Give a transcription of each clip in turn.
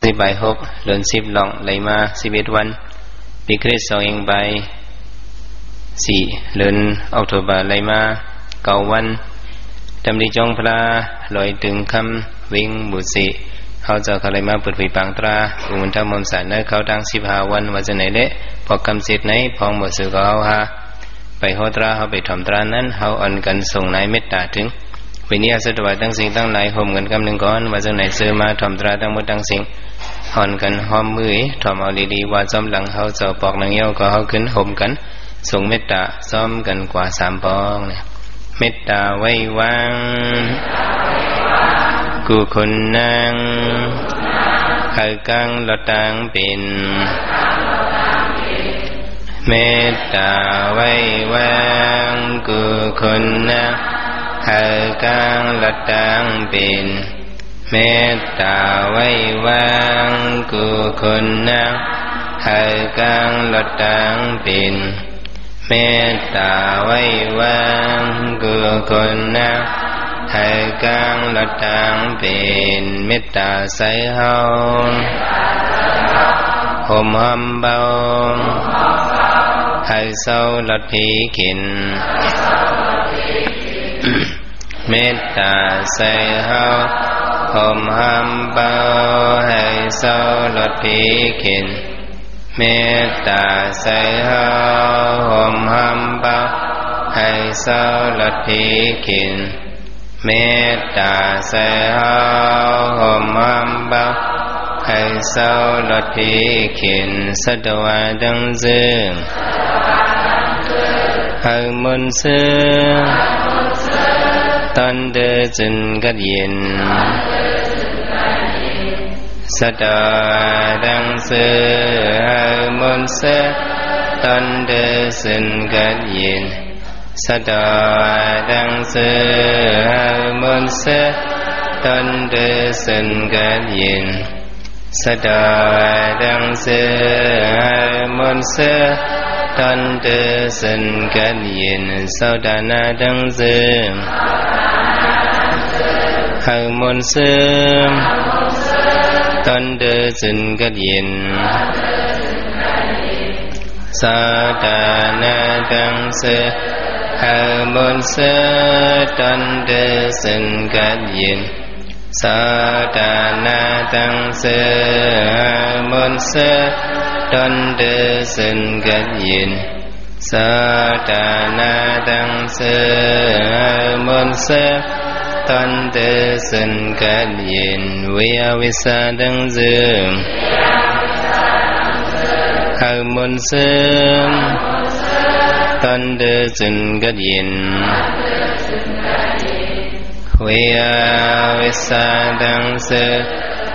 10 ใบ 6 เดือน 10 ลองไหลมา 11 วันปีคริสต์2เองใบ 4 เดือนออกตุลาไหลมา 9 วันดำริจงพลาลอยตึงคำวิ่งบุษีเขาจะเขาเลยมาเปิดผีปังตราอุมทมมสารเนเขาดัง15 วันว่าจะไหนเละพอกำเสร็จไหนพองหมดสื่อก็เอาฮะไปโหตราเขาไปถมตรานั้นเขาอ่อนกันส่งนายเมตตาถึงวินิยาสตวะตั้งสิ่งตั้งหลายห่มกันกำหนึ่งก้อนว่าจะไหนซื้อมาถมตราตั้งหมดตั้งสิ่งอ่อนกันหอมมือถมเอาดีๆว่าจอมหลังเขาจะปอกนางเย้าก็เขาขึ้นห่มกันส่งเมตตาซ้อมกันกว่า3 ปองเนี่ยเมตตาไว้วางกูคนนางให้กังละตังเป็นเมตตาไว้วางกูคนนางให้กังละตังเป็นเมตตาไว้วางกูคนนางให้กังละตังเป็นเมตตาไว้วางกูคนนางให้กังละตังเป็นเมตตาใส่เฮาห่มหอมเบาให้เศร้าละทีกินเมตตาใส่เฮาห่มหอมเบาให้เศร้าละทีกินเมตตาใส่เฮาห่มหอมเบาให้เศร้าละทีกินเมตตาใส่เฮาห่มหอมเบาให้เศร้าละทีกินสัตวะดังซึ่งให้มนต์ซึ่งตอนเดินจึงกัดเย็นสัตวะดังซึ่งให้มนต์ซึ่งตอนเดินจึงกัดเย็นสัตวะดังซึ่งให้มนต์ซึ่งตอนเดินจึงกัดเย็นสัตวะดังซึ่งให้มนต์ซึ่งตอนเดินจึงกัดเย็นสัตวะดังซึ่งให้มนต์ซึ่งตอนเดินจึงกัดเย็นสัตวะดังซึ่งให้มนต์ซึ่งตอนเดินจึงกัดเย็นสัตวะดังซึ่งให้มนต์ซึ่งตอนเดินจึงกัดเย็นสัตวะดังซึ่งให้มนต์ซึ่งตอนเดินจึงกัดเย็นวิยาวิสาดังซึ่งให้มนต์ซึ่งตอนเดินจึงกัดเย็นวิยาวิสาดังซึ่ง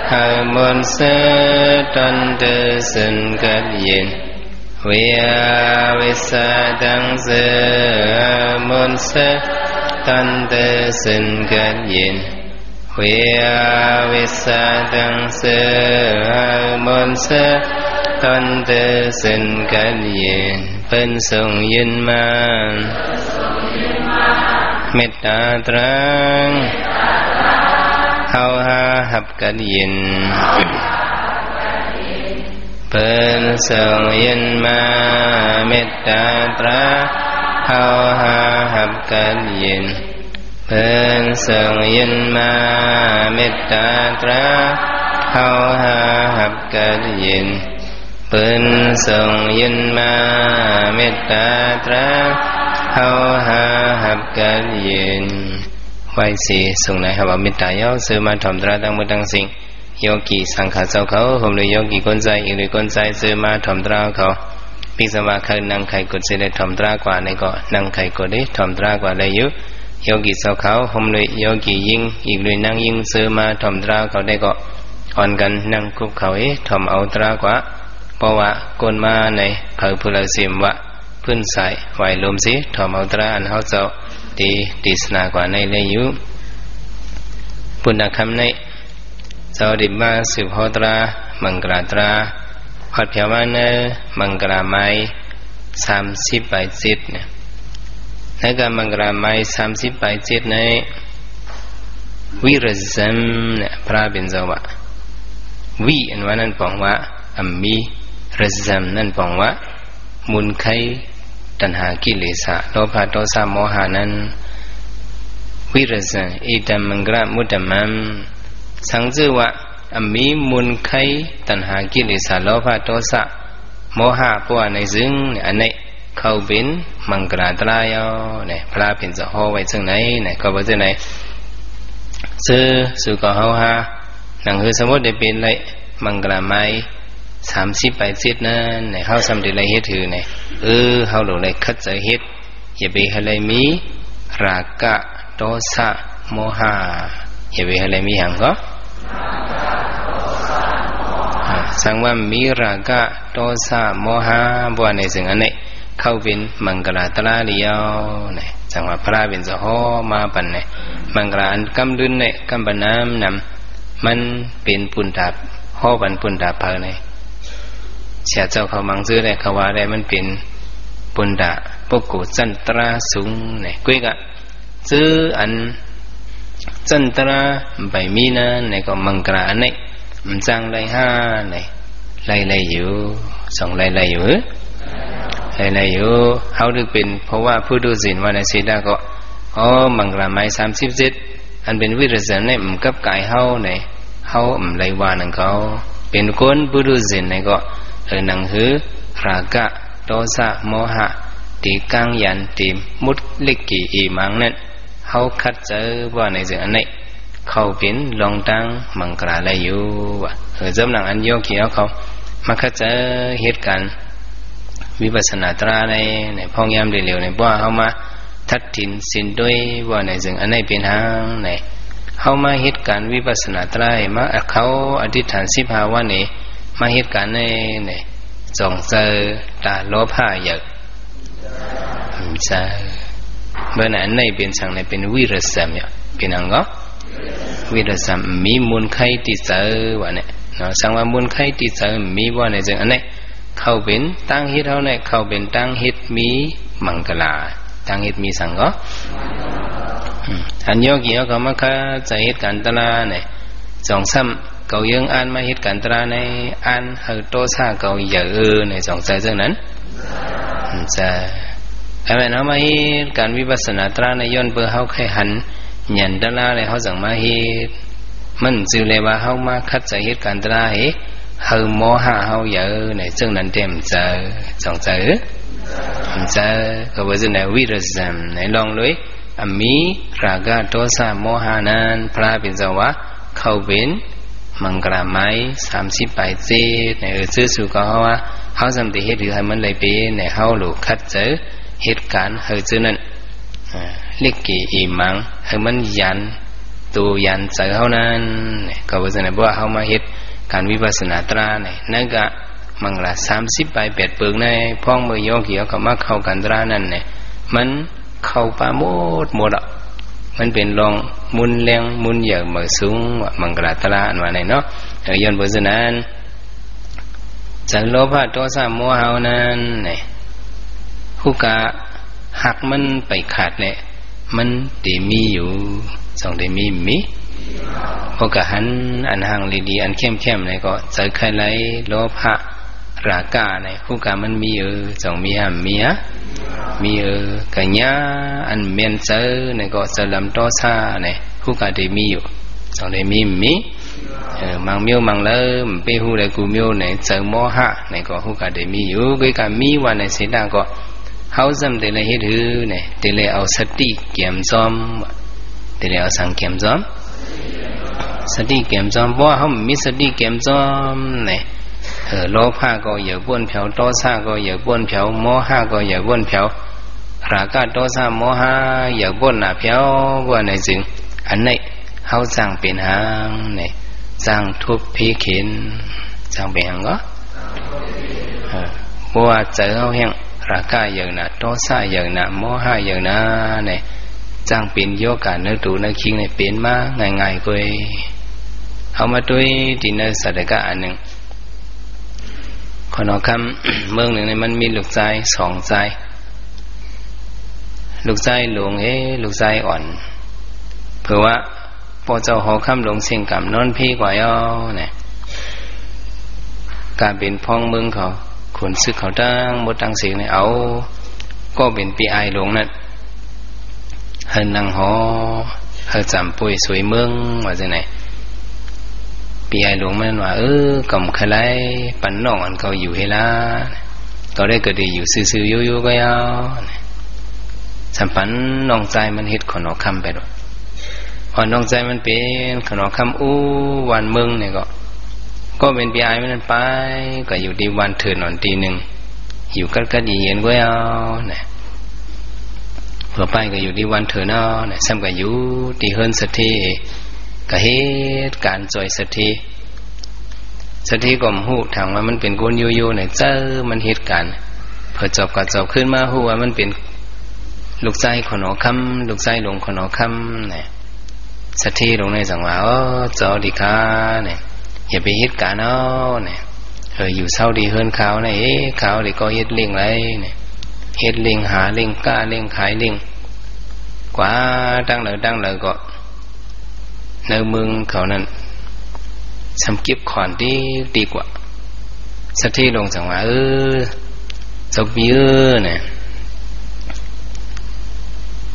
ให้มนต์ซึ่งตอนเดินจึงกัดเย็นวิยาวิสาดังซึ่งให้มนต์ซึ่งตอนเดินจึงกัดเย็นวิยาวิสาดังซึ่งให้มนต์ซึ่งตอนเดินจึงกัดเย็นเป็นทรงยืนมาเมตตาตรังเฮาหาหับกัดเย็นเป็นทรงยืนมาเมตตาตรังเฮาหาหับกัดเย็นเป็นทรงยืนมาเมตตาตรังเฮาหาหับกัดเย็นเป็นทรงยืนมาเมตตาตรังเฮาหาหับกัดเย็นไว้สีส่งในหาเมตตาเย้าซื้อมาถมตราตั้งมือตั้งสิ่งโยกีสังขารเจ้าเขาห่มเลยโยกีก้นใจอีกเลยก้นใจซื้อมาถมตราเขาพิสวะเคยนั่งไข่กดเสด็จถมตรากว่าในก็นั่งไข่กดได้ถมตรากว่าได้ยุโยกีเจ้าเขาห่มเลยโยกียิ่งอีกเลยนั่งยิ่งซื้อมาถมตราเขาได้ก็อ่อนกันนั่งคุบเขาถมเอาตรากว่าเพราะว่าก้นมาในเผยพุลสิมวะพื้นใสไหวลมสิถมเอาตราอันเขาเจ้าตีติสนากว่าในเลยยุปุณณคำในเจ้าดิบมาสืบโหตรามังกราตราพัดเพียวมาเนมังกราไม้30 ใบจิตเนี่ยในการมังกราไม้30 ใบจิตในวิรซัมเนี่ยพระบิณฑบาต วิอันว่านั่นปองว่าอัมมีระซัมนั่นปองว่ามุนไขตัณหากิเลสโลภะโทสะโมหะนั้นวิรสังอิตัมมังกะมุตตมัมสังจือว่าอัมมีมุนไขตัณหากิเลสโลภะโทสะโมหะปวในซึ่งอันนี้เข้าเป็นมังกรตรายเนี่ยพระเป็นจะห่อไว้ซึ่งไหนเนี่ยก็ว่าซึ่งไหนซื้อสุกเฮาฮาหนังคือสมมติได้เป็นไรมังกรไม้30 80นั่นเนี่ยเฮาสำเร็จไรเฮ็ดถือเนี่ยเฮาหลงเลยคัดใจเฮ็ดอย่าไปให้ไรมีราคะโทสะโมหะอย่าไปให้ไรมีหยังก็สังว่ามีราคะโทสะโมหะบ่ในซึ่งอันนี้เข้าเป็นมังกรตราเดียวเนี่ยสังว่าพระเป็นจะห่อมาปันเนี่ยมังกรอันกำดุนเนี่ยกำบน้ำนำมันเป็นปุณดาบห่อบันปุณดาบเพลเนี่ยเสียเจ้าเขามังซื้อเนี่ยเขาว่าได้มันเป็นปุณดาปกุจันตราสูงเนี่ยกุ้ยกะซื้ออันจันตราใบมีนะเนี่ยก็มังกรอันนี้มันจังไรห้าเนี่ยไล่อยู่สองไล่อยู่ไล่อยู่เฮาถึงเป็นเพราะว่าผู้ดูศีลว่าในศีลก็มังกรไม้37อันเป็นวิริยะเนี่ยมันกับกายเฮาเนี่ยเฮาไล่ว่านั่นเขาเป็นคนผู้ดูศีลเนี่ยก็หนังหือราคะโทสะโมหะตีกังยันตีมุดลิกิอีมังนั่นเฮาคัดเจอว่าในสิ่งอันนี้เขาเป็นลองตั้งมังกรอะไรอยู่ว่ะจำหนังอันโยกีเขามาคัดเจอเหตุการณ์วิปัสสนาตราในพ่องยามเร็วๆในว่าเขามาทัดถินสินด้วยว่าในสิ่งอันนี้เป็นทางในเขามาเหตุการณ์วิปัสสนาตรามาเขาอธิษฐาน15 วันนี้มาเหตุการณ์ในจงเจอตาโลภะเยอะใช่เมื่อนั้นในเป็นสังในเป็นวิริสัมเนี่ยเป็นอังก็วิริสัมมีมูลไขติเจอว่าเนี่ยเนาะสังว่ามูลไขติเจอมีว่าในจังอันนี้เข้าเป็นตั้งฮิตเท่านั้นเข้าเป็นตั้งฮิตมีมังกรตั้งฮิตมีสังก็อันโยกีเขามาค่ะใจเหตุการณ์ตลาเนี่ยจงซ้ำเก่ายังอ่านมาเหตุการณ์ตราในอ่านเฮโตซาเก่าเยอะในสองใจเรื่องนั้นจะแต่แม้เรามาเหตุการวิปัสสนาตราในย้อนเบอร์เขาแค่หันหยันตราในเขาสั่งมาเหตุมันจือเลยว่าเขามาคัดใจเหตุการณ์ตราเฮโมหะเขาเยอะในเรื่องนั้นเต็มใจสองใจจะก็ว่าจะในวิริยะในลองเลยมีราคะโทสะโมหะนั้นพระเป็นเจ้าว่าเขาเป็นมังกรไม้30 ในซื้อสู่ก็ว่าเขาจำแต่เหตุหรือให้มันเลยเป็นในเขาหลุดคัดเจอเหตุการณ์เฮจื้อนั่นเล็กกี่อีมังให้มันยันตัวยันเจอเขานั้นก็ว่าจะในบ่ว่าเขามาเหตุการวิปัสสนาตราเนี่ยนั่นก็มังกร30 8 เปลือกในพ้องมือโยกเกี่ยวกับมาเข้ากันตรานั่นเนี่ยมันเข้าปาหมดอ่ะมันเป็นรองมุนแรงมุนเยอะมือสูงมังกรตราอันว่าไหนเนาะย้อนบทนั้นจากโลภะโทสะโมหะนั้นเนี่ยผู้กะหักมันไปขาดเนี่ยมันได้มีอยู่สองได้มีพอกะหันอันห่างดีๆอันเข้มๆเนี่ยก็เจอใครไรโลภะราคะเนี่ยผู้กะมันมีสองมีมีกะญาอันเมียนเจอเนี่ยก็จะลำโตซาเนี่ยผู้กะได้มีอยู่สองได้มีมังเมียวมังเลิมไปหูเลยกูเมียวเนี่ยเจอโมหะเนี่ยก็ผู้กะได้มีอยู่ก็กะมีวันในเสดาก็เขาจำแต่ละเหตุเนี่ยแต่ละเอาสติเกี่ยมซ้อมแต่ละเอาสังเกี่ยมซ้อมสติเกี่ยมซ้อมเพราะเขามีสติเกี่ยมซ้อมเนี่ยโลภะก็อย่าบ้วนเผาโทสะก็อย่าบ้วนเผาโมหะก็อย่าบ้วนเผาราคะโทสะโมหะอย่าบ้วนหน้าเผาว่าในจึงอันนี้เขาสร้างเป็นหางเนี่ยสร้างทุบพิขินสร้างเป็นหางก็เพราะว่าเจอเขาแห้งราคะอย่างน่ะโทสะอย่างน่ะโมหะอย่างน่ะเนี่ยสร้างเป็นโยกาเนื้อตูเนื้อคิงเนี่ยเป็นมาง่ายๆก็เอามาด้วยที่เนื้อสัตว์ก็อันหนึ่งคนเอาคำเมืองหนึ่งเนี่ยมันมีลูกชาย2 ชายลูกชายหลวงลูกชายอ่อนเผื่อว่าพอเจ้าหอคำหลวงเสียงกำนอนพี่กว่าย่อเนี่ย การเป็นพ้องเมืองเขาคนซึกเขาตั้งหมดตั้งเสียงเนี่ยเอาก็เป็นปีไอหลงนั่นเฮินนางหอเฮินจำป่วยสวยเมืองว่าจะไหนปีไอหลวงมันว่ากำขลายปันน้องอันเขาอยู่ให้ละก็ได้ก็ดีอยู่ซื่อๆอยู่ๆก็เอาสัมปันน้องใจมันเฮ็ดขนอคำไปด้วยพอน้องใจมันเป็นขนอคำวันเมืองเนี่ยก็เป็นปีไอมันไปก็อยู่ที่วันเถิดนอนตีหนึ่งอยู่กัดๆเย็นๆก็เอาเนี่ยเพื่อไปก็อยู่ที่วันเถิดเนาะเนี่ยซ้ำก็อยู่ที่เฮิรนสถีก็เหตุการณ์จอยสถีก็หูทางว่ามันเป็นคนอยู่ๆเนี่ยเจอมันเหตุการณ์เพื่อจบก็จบขึ้นมาหูว่ามันเป็นลูกใจขนอคำลูกใจหลวงขนอคำเนี่ยสถีลงในสังว่าจอดีค่ะเนี่ยอย่าไปเหตุการณ์เอาเนี่ยอยู่เศร้าดีเฮิรนขาวเนี่ยขาวดีก็เฮ็ดเลี้ยงไรเนี่ยเฮ็ดเลี้ยงหาเลี้ยงกล้าเลี้ยงขายเลี้ยงกว่าตั้งเลยก็ในเมืองเขานั้นสำกิบขอนดีกว่าสักที่ลงสังว่าจบเยอะเนี่ย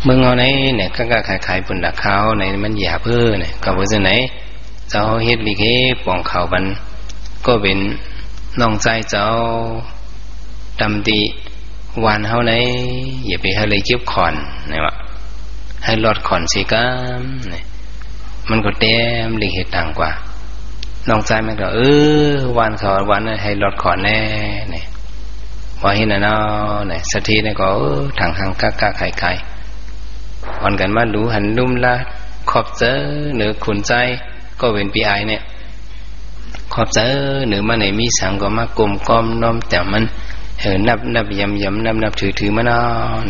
เมืองเอาไหนเนี่ยก็ขายปุ่นดักเขาในมันหยาเพื่อเนี่ยก็ว่าจะไหนเจ้าเฮ็ดลิเกปองเขาบันก็เป็นน้องใจเจ้าดำดีวานเฮาไหนอย่าไปให้เลยเก็บขอนเนี่ยวะให้ลอดขอนสีกามเนี่ยมันก็เต็มลิเกต่างกว่าน้องใจมันก็วานเขาวานให้ลอดขอนแน่เนี่ยว่าเห็นน่ะเนาะเนี่ยสักทีเนี่ยก็ทางกะไข่วันกันมาดูหันลุ่มละขอบเจอเหนือขุนใจก็เป็นปีไอเนี่ยขอบเจอเหนือมาไหนมีสังก็มากลมก้อมน้อมแต่มันนับยำนับถือมันเอา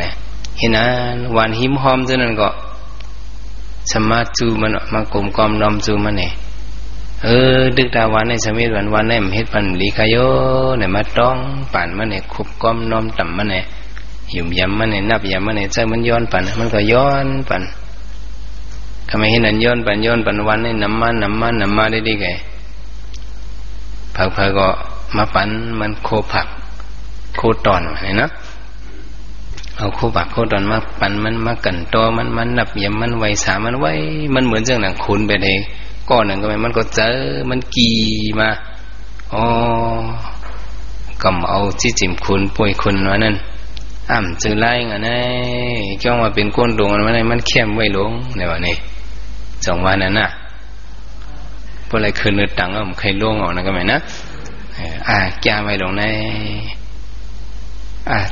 เนี่ยเห็นนั้นวันหิมหอมเท่านั้นก็สมาจูมันมากลมก้อมน้อมจูมันเนี่ยดึกดาวันในสมัยวันในมันเฮ็ดปันลีคายโยเนี่ยมาต้องปั่นมันเนี่ยคุบก้อมน้อมต่ำมันเนี่ยยุ่มยำมันเนี่ยนับยำมันเนี่ยใจมันย้อนปั่นมันก็ย้อนปั่นทำไมเห็นนั้นย้อนปั่นวันนี้น้ำมันได้ดีไงผักก็มาปั่นมันโคผักโคตอนเนี่ยนะเอาโคผักโคตอนมาปั่นมันมากันตอมันนับยำมันไวสามันไว้มันเหมือนเจ้าหนังขุนไปเลยก้อนหนึ่งก็มันก็เจอมันกี่มากำเอาที่จิมขุนป่วยขุนว่านั่นจือไล่งั้นไอ้จ้องมาเป็นก้นดวงมันเข้มไว้ลงในวันนี้สองวันนั้นน่ะพวกอะไรคืนนึกตังค์ใครล่วงออกนะก็ไม่นะแก้ไว้ลงใน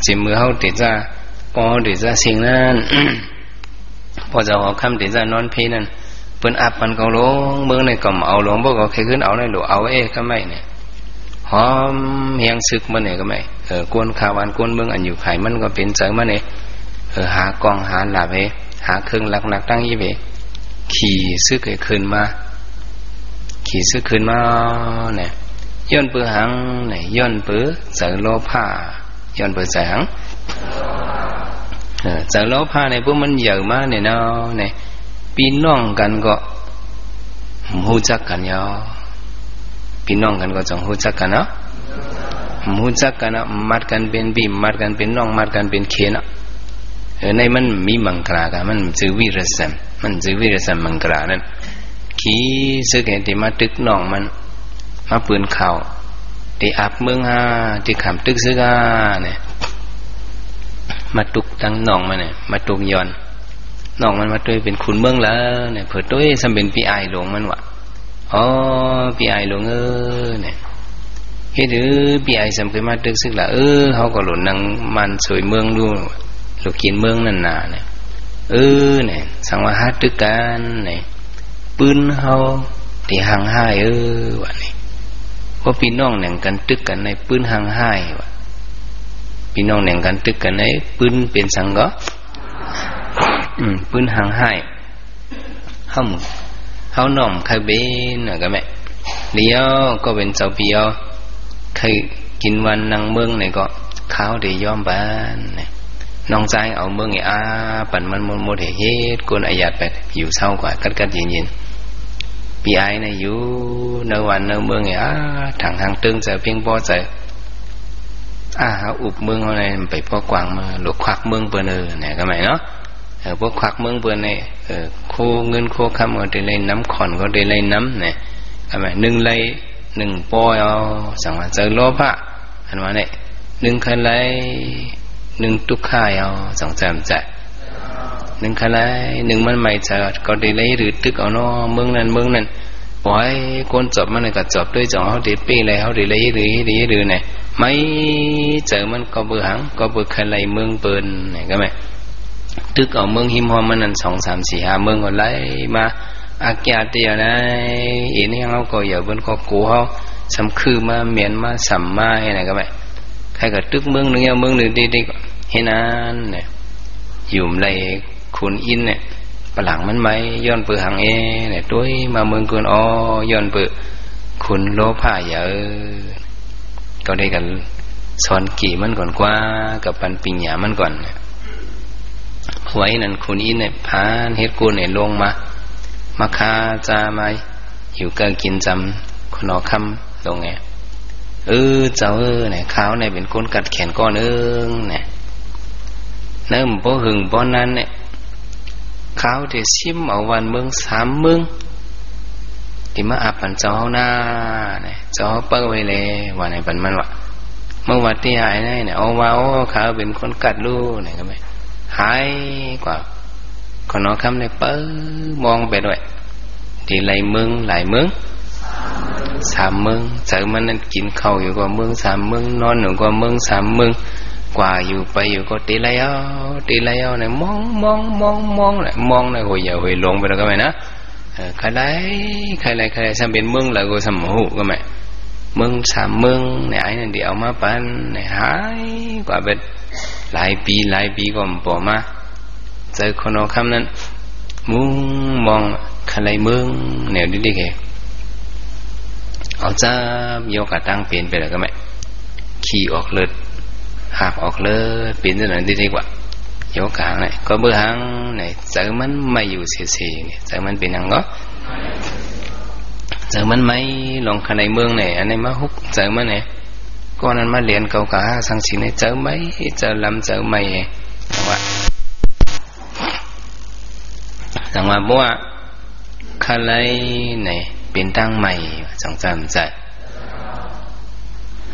จิมมือเขาติดจะพอติดจะสิ่งนั้นพอจะเอาคำติดจะนอนพีนั่นเปิ้นอับมันก็ลงเมืองในก็เอาลงบ่ก็ใครขึ้นเอาในหลวเอาก็ไม่เนี่ยหอมเฮียงซึกมันเนี่ยก็ไม่กวนขาวานกวนเมืองอันอยู่ไข่มันก็เป็นใจมันเนี่ยหากองหาหลับหาเครื่องหลักตั้งยี่เบขี่ซึกขึ้นมาเนี่ยย้อนปือหังเนี่ยย้อนปือเจอโลภะย้อนปือใจหังเจอโลภะเนี่ยพวกมันเยอะมากเนี่ยเนาะเนี่ยพี่น้องกันก็หูจักกันยอพี่น้องกันก็จงหูจักกันเนาะหูจักกันเนาะมัดกันเป็นบีมัดกันเป็นน้องมัดกันเป็นเขนอ่ะในมันมีมังกรากันมันจือวิรสัมมังกรานั่นขี้ซึกเห็นที่มาตึกน้องมันมาปืนเข่าที่อับเมืองที่ขำตึกซึกเนี่ยมาตุกตั้งน้องมันเนี่ยมาตุกย้อนน้องมันมาด้วยเป็นขุนเมืองแล้วเนี่ยเผื่อด้วยสำเป็นปีไอหลวงมันวะปีไอหลวงเนี่ยเฮ็ดปีไอสำเคยมาตึกซึกละเขาก็หล่นนั่งมันสวยเมืองดูหลุกินเมืองนั่นน่ะเนี่ยเนี่ยสังวาหาตึกกันเนี่ยปืนเขาที่ห่างห้าวันนี้เพราะพี่น้องแหน่งกันตึกกันในปืนห่างห้าวะพี่น้องแหน่งกันตึกกันในปืนเป็นสังก็ปืนห่างห้าเขาหน่อมใครเบนน่ะก็แม่เลี้ยวก็เป็นเจ้าเปียวใครกินวันนางเมืองเนี่ยก็ข้าวได้ย้อมบ้านเนี่ยน้องใจเอาเมืองไอ้ ปั่นมันโมเดเฮ็ดกวนอาญาไปอยู่เศร้ากว่ากัดเย็น ปีไอ้เนี่ยอยู่ในวันในเมืองเนี่ยทางตึงจะเพียงพอใจอุบเมืองเขาเนี่ยไปพอกวางมาหลวกควักเมืองเปิ้นเนี่ยก็หมายเนาะพวกควักเมืองเปิ้นเนี่ยโคเงินโคคำก็ได้เลยน้ำขอนก็ได้เลยน้ำเนี่ยก็หมายหนึ่งเลยหนึ่งปอยเอาสั่งว่าเจอโลภะอันว่าเนี่ยหนึ่งคันไรหนึ่งทุกข่ายเอาสองแจมใจหนึ่งคันไรหนึ่งมันไม่จะก็ได้เลยหรือตึกเอาเนาะเมืองนั้นปล่อยคนจบมันเลยก็จบด้วยจังเขาได้ปีเลยเขาได้เลยหรือเนี่ยไม่เจอมันก็เบื่อหังก็เบื่อคันไรเมืองเปิ้นเนี่ยก็ไหมตึกเอาเมืองหิมหอมมันนั่น2 3 4 5เมืองก็ไล่มาอาแก่เดียวนะอีนี่เขาก็อย่าบนก็กูเขาสำคือมาเมียนมาสัมมาให้ไหนก็ไหมใครก็ตึกเมืองหนึ่งเอาเมืองหนึ่งดีๆให้นั้นเนี่ยอยู่ในคุณอินเนี่ยปลังมันไหมย้อนเปื่อหังเนี่ยด้วยมาเมืองกุนย้อนเปื่อคุณโลภะเยอะก็ได้กันสอนกี่มันก่อนกว่ากับปันปิญญามันก่อนไว้นั่นคุณอินเนี่ยพานเฮ็ดกูเนี่ยลงมาคาจามาอยู่ก็กินจำคนอคำลงไงเจ้าเนี่ยขาวเนี่ยเป็นคนกัดแขนก้อนเนี่ยเนิ่มบ่หึงบ่นั้นเนี่ยขาวที่ซิมเอาวันเมือง3 เมืองที่มาอาบปันเจ้าหน้าเนี่ยเจ้าเปิ้ลไว้เลยว่าในปันมันว่าเมื่อวันที่หายเนี่ยเอาว่าขาวเป็นคนกัดลูกเนี่ยก็ไม่หายกว่าคนอคำเนี่ยเปิ้ลมองไปด้วยที่หลายเมือง3 เมืองเจอมันนั่นกินข้าวอยู่กว่าเมือง3 เมืองนอนอยู่กว่าเมือง3 เมืองกว่าอยู่ไปอยู่ก็ตีไรเอาเนี่ยมองเลยมองเลยหวยลงไปแล้วก็ไม่นะใครไรซ้ำเป็นเมืองแล้วก็ซ้ำหูก็ไม่เมือง3 เมืองเนี่ยไอ้นั่นเดี๋ยวมาปันเนี่ยหายกว่าเป็นหลายปีก็ปอมาเจอคนเอาคำนั้นมุ้งมองใครเมืองเนี่ยดีๆแกเอาจ้ายกกระตั้งเปลี่ยนไปแล้วก็ไม่ขี่ออกเลือดหักออกเลยเปลี่ยนตัวนั้นดีกว่ายกกลางเนี่ยก็เบื่อหังเนี่ยเจอมันไม่อยู่เสียเนี่ยเจอมันเป็นยังก็เจอมันไม่ลงข้างในเมืองเนี่ยอันนี้มาฮุกเจอมันเนี่ยก็นั้นมาเรียนเก่าๆสังสิเนี่ยเจอไม่เจอลำเจอไม่แต่ว่าบัวข้างในเนี่ยเป็นตั้งใหม่จังจำใจ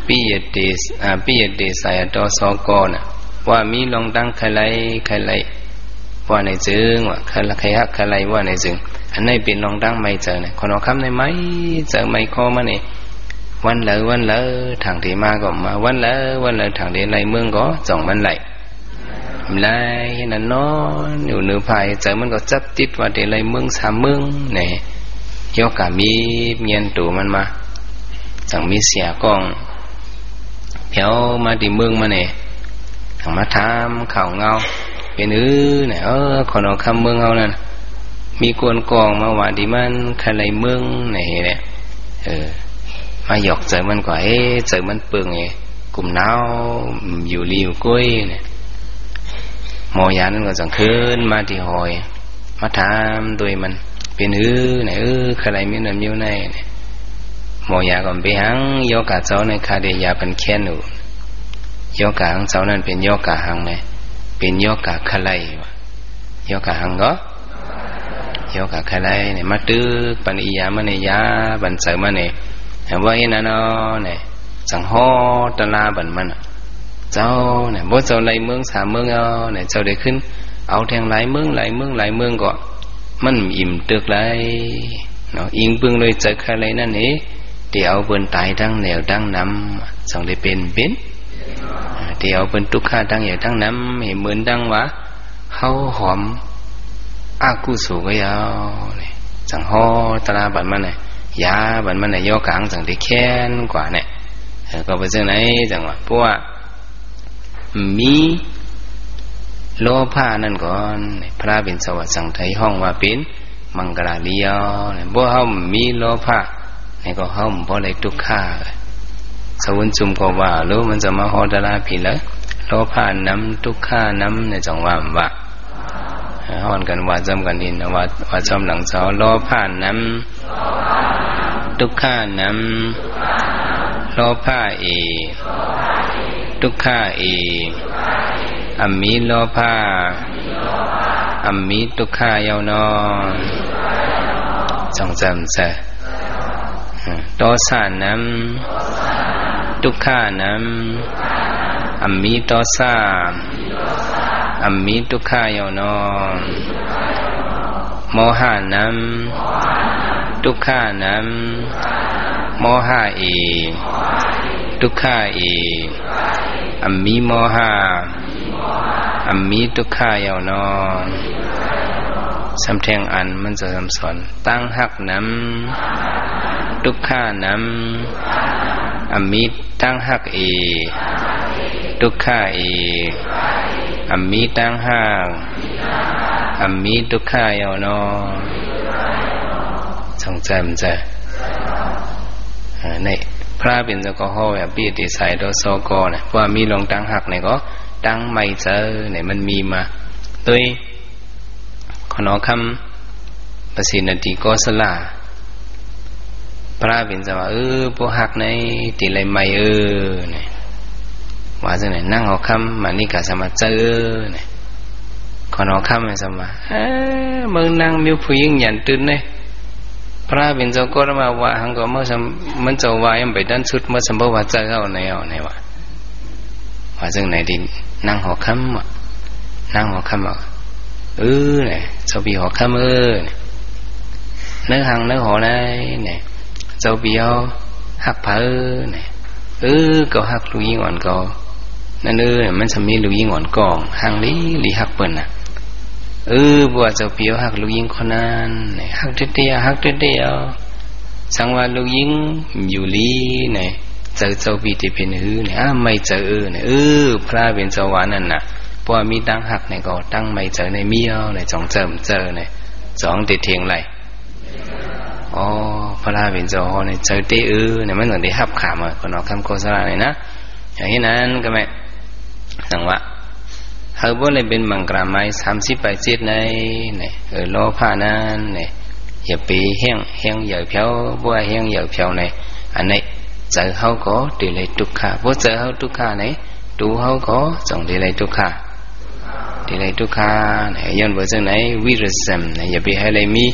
ปียเดสายตอสกอนะว่ามีลองตั้งใครว่าในจึงว่าใครว่าในจึงอันนี้เป็นลองตั้งไม่เจอเนี่ยคนเอาคำในไหมเจอไม่ข้อมาเนี่ยวันเลยทางที่มาก็มาวันเลยทางที่ไรเมืองก็จ่องมันไหลนั่นเนาะอยู่เหนือภายเจอมันก็จับติดว่าที่ไรเมือง3 เมืองเนี่ยยกกะมีเมียนตู่มันมาจังมีเสียกองเพียวมาที่เมืองมาเนี่ยทางมาทำข่าวเงาเป็นเนี่ยคนเอาคำเมืองเอานั่นมีกวนกองมาว่าดีมันใครเมืองเนี่ยมาหยอกเจอมันกว่าเจอมันเปิงไงกลุ่มน้าวอยู่รีอยู่กุ้ยเนี่ยหมอยานั่นก็จังคืนมาที่หอยมาทำโดยมันเป็นเนี่ยใครมีน้ำยิ้วในเนี่ยหมอยาก่อนไปหังโยกะเจ้าในคาเดียเป็นแค่หนูโยกะหังเจ้านั่นเป็นโยกะหังไหมเป็นโยกะใครโยกะหังก็โยกะใครเนี่ยมาตื้อปัญญามันเนี่ยยาบันเสริมมันเนี่ยว่าเห็นนั่นเนี่ยสังหอตลาบันมันเจ้าเนี่ยบ่เจ้าไรเมือง3 เมืองเนี่ยเจ้าได้ขึ้นเอาแทงหลายเมืองก็มันอิ่มตึกไรเนาะอิงเบื้องเลยเจอใครนั่นนี่เดี๋ยวเอาเบิ่นตายทั้งแนวทั้งน้ำส่งได้เป็นเดี๋ยวเอาเบิ่นทุกข้าทั้งแนวทั้งน้ำเห็นเหมือนดังวะเขาหอมอากุศลก็ยาวเนี่ยสังหอตลาบันมันเนี่ยยาบันมันเนี่ยย่อกลางสั่งได้แค้นกว่าเนี่ยก็ไปเจอไหนจังหวะเพราะว่ามีโลภะนั่นก่อนพระเป็นสวัสดิ์สังไทยห้องว่าเป็นมังกรลียเนี่ยบ่เฮามีโลภะนี่ก็เฮาบ่ได้ทุกข์ค่าสวรรค์จุมก็ว่ารู้มันจะมาฮอดลาผิดแล้วโลภะนำทุกข์ค่านำในจังว่าฮ้อนกันว่าจำกันดินว่าจอมหลังเสาโลภะนำ ทุกขานัมโลภะเอทุกขาเออัมมิโลภะอัมมิทุกขาเยาวนอนจงจำใจโทสะนัมทุกขานัมอัมมิโทสะอัมมิทุกขาเยาวนอนโมหะนัมทุกขานัมโมหะเอทุกขาเออัมมิโมหะอัมมิทุกขาเยาวนอนสำแทงอันมันจะสอนตั้งหักน้ำทุกขาน้ำอัมมิตั้งหักเอทุกขาเออัมมิตั้งหักอัมมิทุกขาเยาวนอนจงจำใจในพระเป็นเจ้าก็ห้อแบบปีติใส่โดโซโกเนี่ยว่ามีลงตั้งหักเนี่ยก็ตั้งไม่เจอเนี่ยมันมีมาโดยขนอคำประสิทธิโกสลาพระเป็นจะว่าพวกหักในตีไรไม่เนี่ยว่าจะไหนนั่งหอคำมานี่กะสมาเจอเนี่ยขนอคำมันสมามึงนั่งมิวผู้หญิงหยันตื่นเนี่ยพระเป็นเจ้าก็มาว่าหังก็เมื่อมันจะว่ายังไปด้านสุดเมื่อสมบูรณ์ว่าเจอเอาในเอาในว่าจังไหนดินั่งหอคำนั่งหอคำเนี่ยเจ้าปีหอคำเนี่ยเนื้อหังเนื้อหอในเนี่ยเจ้าปีเอาหักเผอเนี่ยก็หักลูกยิงอ่อนก็นั่นมันจะมีลูกยิงอ่อนกองหังลีหักเปิ่นน่ะบัวเจ้าปีเอาหักลูกยิงคนนั้นเนี่ยหักเตี้ยหักเตี้ยสังว่าลูกยิงอยู่ลีเนี่ยเจอปีที่เป็นเนี่ยไม่เจอเนี่ยพระเป็นเจ้าวานั่นน่ะพอมีตั้งหักเนี่ยก็ตั้งไม่เจอในเมียวในจองเจอเนี่ยสองติดเทียงไรพระเป็นเจ้าเนี่ยเจอเตเนี่ยมันเหมือนได้หับขามาคนออกคำโฆษณาเนี่ยนะอย่างนี้นั้นก็ไม่สังว่าเฮาบ่เลยเป็นมังกรไม้30 ไปจิตในเนี่ยโลภะนั้นเนี่ยอย่าไปแห้งเหยื่อเพียวบ่แห้งเหยื่อเพียวในอันนี้เจอเฮาก็ตีเลยทุกข์บ่เจอเฮาทุกข์ไหนดูเฮาก็จงตีเลยทุกข์ตีเลยทุกข์เนี่ยย้อนว่าจังไหนวิริสัมเนี่ยอย่าไปให้เลยมี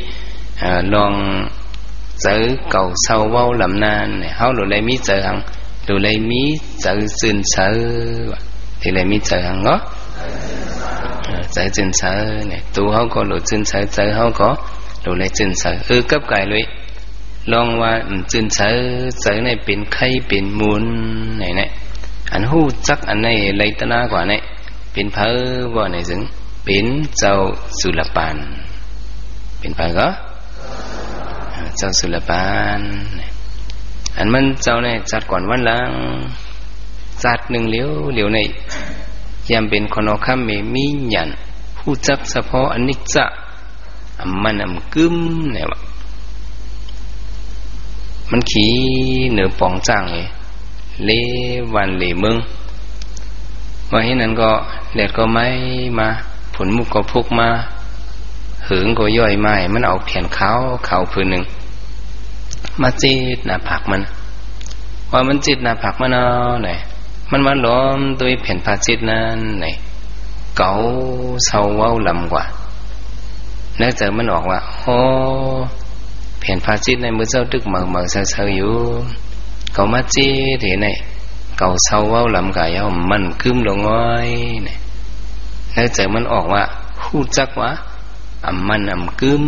ลองเจอเก่าเศร้าเว้าลำนานเนี่ยเฮาดูเลยมีเจอหังดูเลยมีเจอซึนเสือตีเลยมีเจอหังก็เจอซึนเสือเนี่ยดูเฮาก็ดูซึนเสือเจอเฮาก็ดูเลยซึนเสือกับไก่เลยลองว่าซึนเสือเจอในเป็นไข่เป็นมูลเนี่ยอันหู้จักอันในเลยตนากว่าเนี่ยเป็นเพอว่าในถึงเป็นเจ้าสุลปานเป็นเพอก็เจ้าสุลปานอันมันเจ้าเนี่ยจัดก่อนวันหลังจัดหนึ่งเหลียวในยามเป็นคนเอาข้ามมีหยันผู้จักเฉพาะอนิจจะมันกึมเนี่ยว่ามันขี่เหนือปองจ้างเลวันเลเมืองว่าให้นั้นก็แดดก็ไม่มาผลมุกก็พุกมาหืงก็ย่อยไม้มันเอาแผ่นขาวผืนหนึ่งมาจีดหน้าผักมันว่ามันจีดหน้าผักมันเอาไหนมันมาล้อมตัวแผ่นผ้าจีดนั้นไหนเก๋าเศร้าเว้าลำกว่าแล้วเจอมันออกว่าแผ่นผ้าจีดในมือเจ้าตึกเหมือเซออยู่เก๋ามาจีดที่ไหนเก่าเศร้าเว้าลำกายเอามันคืมลงง้อยเนี่ยแล้วเจอมันออกว่าหูจักว่ามันคืม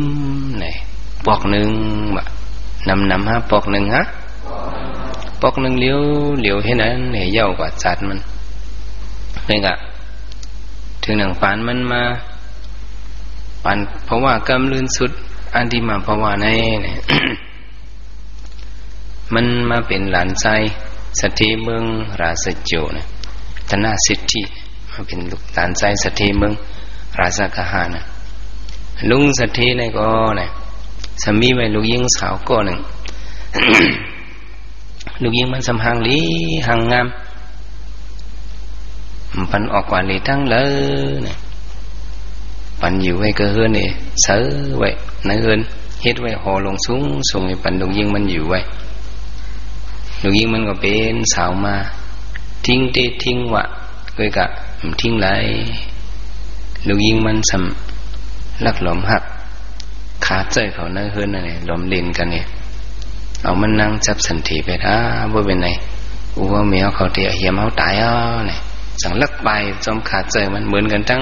เนี่ยปอกหนึ่งแบบนำฮะปอกหนึ่งฮะปอกหนึ่งเลี้ยวให้นั้นเนี่ยเย้ากว่าจัดมันนี่กะถึงหนังปานมันมาปานเพราะว่ากำลื่นสุดอันที่มาเพราะว่าในเนี่ย มันมาเป็นหลานใจสัตถิเมืองราชโจเนี่ยธนาสิทธิมาเป็นลูกหลานใจสัตถิเมืองราชกหานะลุงสัตถิเนี่ยก็เนี่ยสามีไว้ลูกยิงสาวก็หนึ่ง ลูกยิงมันสำหางลีหางงามปันออกกว่าลีทั้งเลยเนี่ยปันอยู่ไว้ก็เฮือนนี่เสือไว้ในเฮือน ฮ็ดไว้ห่อลงสูงส่งให้ปันลูกยิงมันอยู่ไว้ลูกยิงมันก็เป็นสาวมาทิ้งเตทิ้งวะก็กะทิ้งไหลลูกยิงมันสำลักหลอมหักขาเจ้ยเขาเนื้อเฮือนอะไรหลอมเล่นกันเนี่ยเอามันนั่งจับสันติไปท่าบ่เป็นไงอูว่าเมียเขาเตะเหี่ยมเขาตายเนี่ยสั่งลักไปจอมขาเจ้ยมันเหมือนกันทั้ง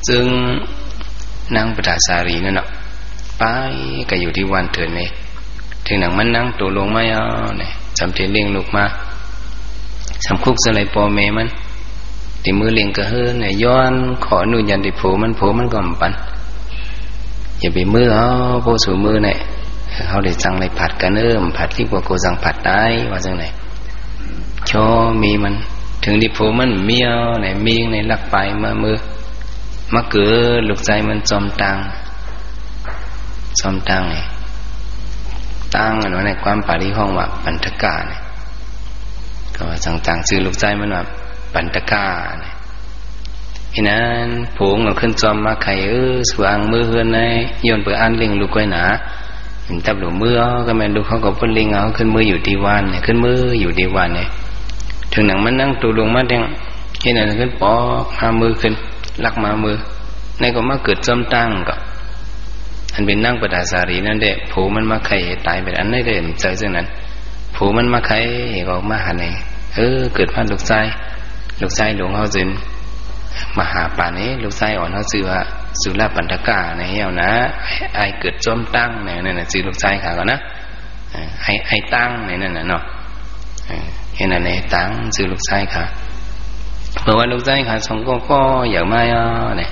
จึงนางปฐาสารีนั่นเนาะไปก็อยู่ที่วันเถิดนี่ถึงหนังมันนั่งตัวลงมาเนี่ยจำเทียนเลี้ยงลูกมาสำคุกสลายปอเมมันติมือเลี้ยงกระเฮือนเนี่ยย้อนขออนุญาตดิโผมันก็มปันอย่าไปมือโพสูมือเนี่ยเขาได้สั่งอะไรผัดกันผัดที่พวกโกสั่งผัดได้ว่าจังไหนชอมีมันถึงดิโผมันเมียวเนี่ยมีในลักไปมามือมาเกิดลูกใจมันจอมตังเนี่ยตั้งอันว่าในความปาริห้องว่าปันทกาเนี่ยก็ว่าต่างๆชื่อลูกใจมันว่าปันทกาเนี่ยอีนั้นผงเอาขึ้นจอมมาไข่สว่างมือเฮือนในย้อนเปิดอันเลี้ยงลูกไว้หนาตับหลูมือก็แม่ลูกเขาก็เพิ่นเลี้ยงเอาขึ้นมืออยู่ที่วันเนี่ยขึ้นมืออยู่ที่วันเนี่ยถึงหนังมันนั่งตัวลงมาแดงอีนั้นขึ้นปอกมามือขึ้นลักมามือในก็มาเกิดจอมตั้งก็อันเป็นนั่งปฐาสารีนั่นเด้ผูมันมาไข่ตายไปอันได้เด่นใจซึ่งนั้นผูมันมาไข่ก็มาหาไหนเกิดพันลูกชายหลวงเขาจึงมหาป่านี้ลูกชายอ่อนเขาชื่อว่าสุรปันทกาในเหี้ยวนะไอเกิดจอมตั้งเนี่ยนั่นน่ะชื่อลูกชายขาก่อนนะไอตั้งในนั่นน่ะเนาะเห็นอันไหนตั้งชื่อลูกชายขาเพราะว่าลูกชายขาสองก็อยากมาเนี่ย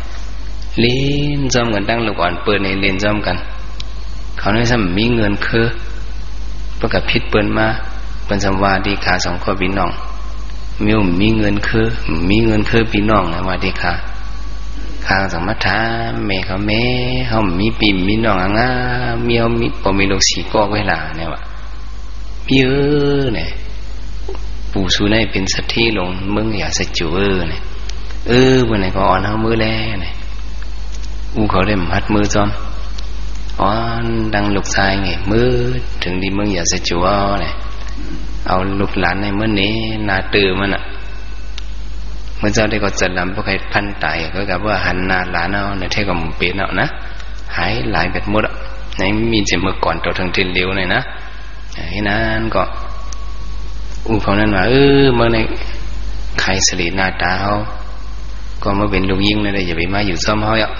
เล่นจอมกันตั้งลูกอ่อนเปิดในเล่นจอมกันเขาเนี่ยซ้ำมีเงินคือประกับพิษเปิดมาเป็นสวาดีขาสองข้อพี่น้องมีเงินคือพี่น้องนะว่าดีขาข้างสมถะแม่เขาเขามีปีมีน้องง่ามีพอมีลูกสีก็เวลาเนี่ยว่ะมีเนี่ยปู่สูในเป็นสัตที่ลงมึงอย่าใส่จูเนี่ยวันไหนก็อ่อนเอามือแลเนี่ยเขาเล่มหัดมือจอมอ่อนดังลูกชายไงมือถึงดีมึงอย่าใส่จูเนี่ยเอาลูกหลานในเมื่อนี้นาตื่มันอ่ะเมื่อเจ้าได้ก็จัดลำพวกใครพันไตก็กับว่าหันนาหลานเอาในเท่กับมุมเปียนเอานะหายหลายแบบหมดอ่ะในมีเจเมื่อก่อนตัวทางทินเลี้ยวเลยนะไอ้นั้นก็เขานั้นว่าเมื่อในใครสลีหน้าตาเขาก็มาเป็นลูกยิงเลยอย่าไปมาอยู่ซ้อมเขาอ่ะ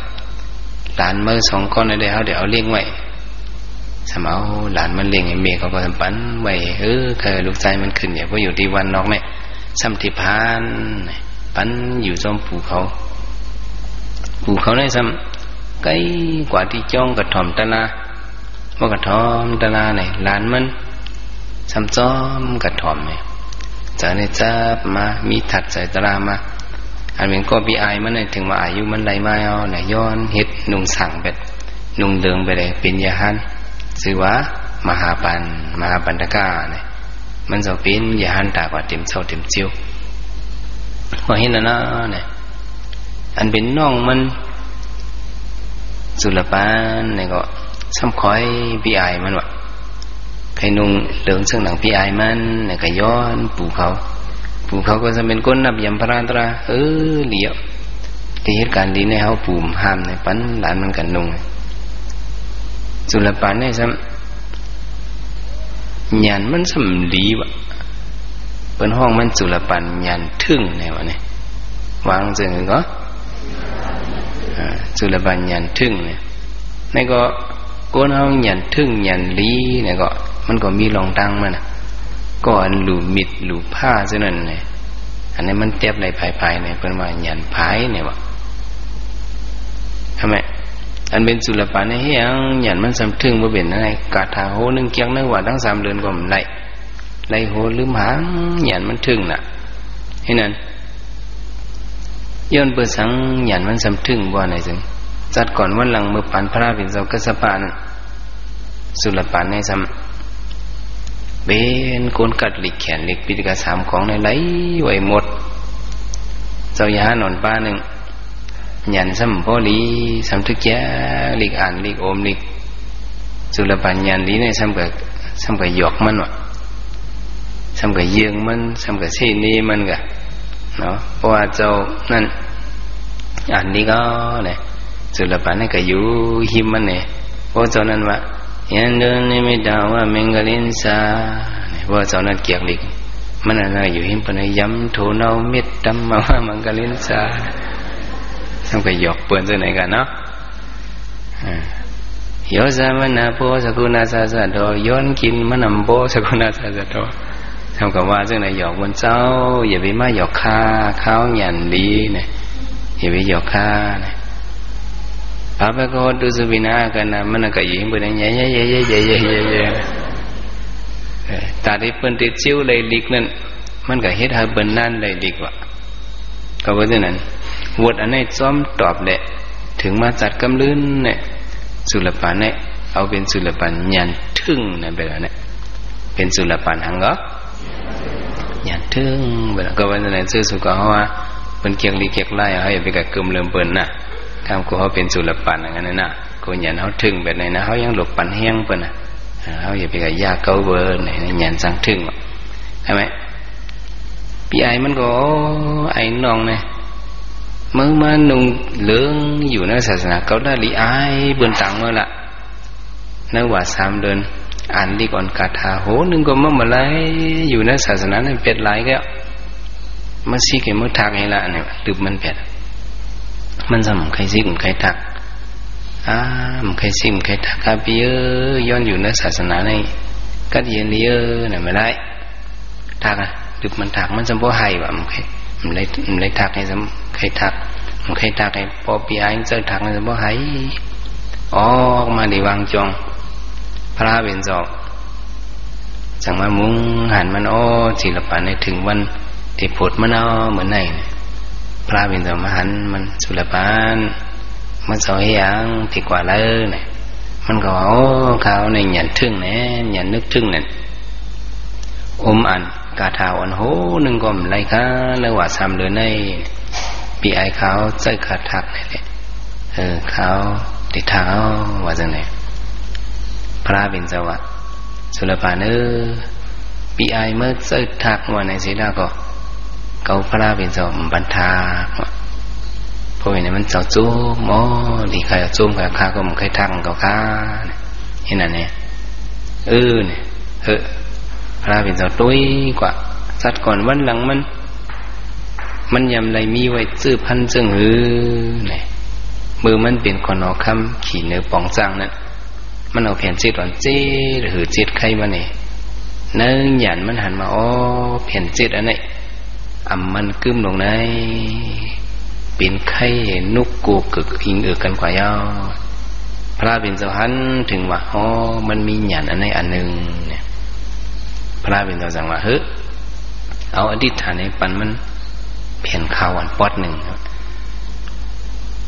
หลานเมื่อสองก้อนในเขาเดี๋ยวเอาเลี้ยงไว้สมัยหลานมันเลี้ยงไอ้เมียเขาก็ทำปั้นไว้เคยลูกชายมันขึ้นเนี่ยเพราะอยู่ที่วันนอกเนี่ยซ้ำที่พานปั้นอยู่จอมปู่เขาได้ซ้ำใกล้กว่าที่จ้องกระถมตะลาว่ากระถมตะลาเนี่ยหลานมันซ้ำจอมกระถมเนี่ยจะเนี่ยจับมามีถัดใส่ตะลามาอันเป็นก็ปีไอมันเนี่ยถึงว่าอายุมันไหลมาเนี่ยย้อนเฮ็ดนุ่งสั่งแบบนุ่งเดืองไปเลยเป็นยาฮันชื่อว่ามหาปันทกาเนี่ยมันจะเป็นยาฮันตากว่าเต็มเช้าเต็มเจียวพอเห็นแล้วนะเนี่ยอันเป็นน้องมันสุรปานเนี่ยก็ซ้ำคอยปีไอมันวะใครนุ่งเหลืองเสื้อหนังปีไอมันเนี่ยก็ย้อนปู่เขาก็จะเป็นก้นนับยำพระราตราเหลี่ยมที่เหตุการณ์นี้ในเขาปู่ห้ามในปั้นหลานมันกันนุ่งสุรปานเนี่ยซ้ำยันมันสำลีวะเป็นห้องมันสุรปานยันทึ่งเนี่ยวะเนี่ยวางเจอก็สุรปานยันทึ่งเนี่ยนี่ก็ก้นห้องยันทึ่งยันลีเนี่ยก็มันก็มีรองตังมันก็อันหลูมิดหลูผ้าเท่านั้นเนี่ยอันนี้มันเทียบอะไรภายเนี่ยเป็นว่ายันภายเนี่ยวะทำไมอันเป็นสุรปานในเฮียงหยันมันสำทึ่งบ่เป็นอะไรกาถาโหนึงเกียงนึงว่าทั้ง3 เดือนก็มันไล่โหลืมหางหยันมันทึ่งน่ะเห็นนั้นย้อนเปิดสังหยันมันสำทึ่งบ่ไหนจึงจัดก่อนวันหลังเมื่อปานพระเป็นเจ้ากัสสปานสุรปานในซ้ำเป็นโกนกัดหลีกแขนหลีกปิฎก3ของในไหลไว้หมดเจ้ายาหนอนป้าหนึ่งยันซ้ำพอลีซ้ำทึกแย่ลีกอ่านลีกโอมลีก จุลปัญญานี้เนี่ยซ้ำกับหยอกมันวะซ้ำกับเยืองมันซ้ำกับชี้นี้มันกะเนาะเพราะว่าเจ้านั่นอันนี้ก็เนี่ยจุลปัญญาก็อยู่หิมมันเนี่ยเพราะเจ้านั้นว่ายันเดินนิมิตาว่าเมงกลินสาเนี่ยเพราะเจ้านั้นเกียกลิกมันอะไรอยู่หิมปนย้ำโถเนาเม็ดดำมาว่ามังกลินสาซ้ำกับหยอกเปื่อนตัวไหนกันเนาะโยสามนาโพสกุณาสาสะโดย้อนกินมันนำโพสกุณาสาสะโดทำกับว่าซึ่งไหนหยอกบนเจ้าอย่าไปมาหยอกข้าข้าวหยันดีเนี่ยอย่าไปหยอกข้าเนี่ยพระพระโคตุสุวินากันนะมันก็ยิงไปเนี่ยเย่ตาที่เปิ้นติดชิ้วเลยลิกนั่นมันก็เฮ็ดให้เปิ้นนั่นเลยลิกว่ะก็เพราะฉะนั้นวดอันนี้ซ้อมตอบแหละถึงมาจัดกำลื่นเนี่ยสุลปันเนี่ยเอาเป็นสุลปันยันทึ่งเนี่ยไปแล้วเนี่ยเป็นสุลปันหังก็ยันทึ่งไปแล้วก็วันนั้นซื้อสุกเขาว่าเป็นเกียงลีเกียงไล่ให้ไปกับกึมเริ่มเปิ้นน่ะคำกูเขาเป็นสุลปันอย่างนั้นน่ะกูยันเขาทึ่งแบบไหนนะเขายังหลบปันแห้งเปิ้นน่ะเขาอย่าไปกับยาเกาเบอร์เนี่ยยันสังทึ่งใช่ไหมพี่ไอ้มันก็ไอ้น้องเนี่ยเมื่อมานุ่งเหลืองอยู่ในศาสนาเขาได้ลีไอเบื้องต่างเมื่อละนักว่า3 เดือนอ่านดีก่อนคาถาโหนึงก็มาไรอยู่ในศาสนาเนี่ยเป็ดหลายแกมาซีเกมื่อทักไงละเนี่ยดื่มมันเป็ดมันสมใครซีกใครทักมันใครซีกใครทักครับพี่ย้อนอยู่ในศาสนาในกัดเย็นเยอะเนี่ยไม่ได้ทักดื่มมันทักมันสมบูรณ์ให้ว่ะมันเลยทักให้สมใครทักมันใครทักให้พอปีไอ้เจอทักให้สมบูรณ์ให้ออกมาดีวางจองพระเป็นจอกจังมามุงหันมันศิลปะในถึงวันที่ผดมันเอาเหมือนไหนพระเป็นจอกมาหันมันศิลปะมันสอยอย่างที่กว่าเลยเนี่ยมันก็เขาในหยันทึ่งเนี่ยหยันนึกทึ่งเนี่ยอันกาถาอันโหนึงก็มไรค่ะแล้วว่า3 เดือนในปีไอเขาใจขาดทักนี่แหละเขาติดทางว่าจังไหนพระเป็นสวัสดิ์สุรปานปีไอเมื่อใจทักว่าในศีลาก็เกาพระเป็นสวัสดิ์บรรทาเพราะอย่างนี้มันเจ้าจู้มดีใครจู้ใครข้าก็มันใครทักเกาข้าเห็นนั่นเนี่ยเนี่ยพระเป็นเจ้าตุ้ยกว่าสัตว์ก่อนวันหลังมันยำไรมีไว้ซื้อพันซึ่งเนี่ยมือมันเป็นคนเอาคำขี่เนื้อปองจังนั่นมันเอาแผ่นจีดอ่อนจีหรือจีดไข่มาเนี่ยเนื้อหยันมันหันมาแผ่นจีดอันนี้มันกึ้มลงในเป็นไข่นุกกูกึกอิงกันกว่ายาวพระเป็นเจ้าหันถึงว่ามันมีหยันอันนี้อันหนึ่งเนี่ยพระเป็นเจ้าสั่งว่าเอาอธิษฐานในปันมันแผ่นข้าวอันปอดหนึ่ง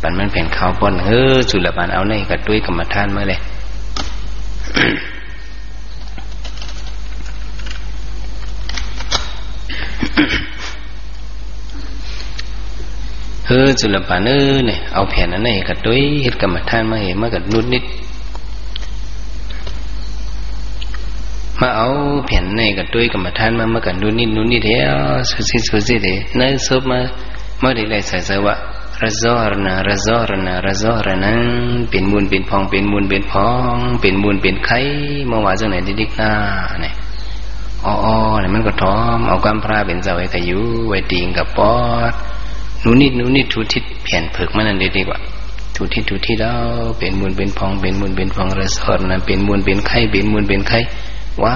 ปันมันแผ่นข้าวปอดจุลปันเอาในกระตุ้ยกรรมฐานเมื่อไรจุลปันเนี่ยเอาแผ่นอันในกระตุ้ยเฮ็ดกรรมฐานมาเห็นมากับนุดนิดมาเอาแผ่นในกับตุ้ยกรรมฐานมากันดูนิดเดียวสุดเดียวในซบมาได้เลยใส่ว่าระซอรนะเป็นมูลเป็นพองเป็นมูลเป็นพองเป็นมูลเป็นไข่มาว่าจังไหนดิกหน้าเนี่ยเนี่ยมันก็ท้อมเอากำพร้าเป็นเจ้าไว้กับอยู่ไว้ตีงกับปอดนูนิดทุทิศแผ่นเผือกมันนั่นดีกว่าทุทิศแล้วเป็นมูลเป็นพองเป็นมูลเป็นพองระซอรนะเป็นมูลเป็นไข่เป็นมูลเป็นไข่ว่า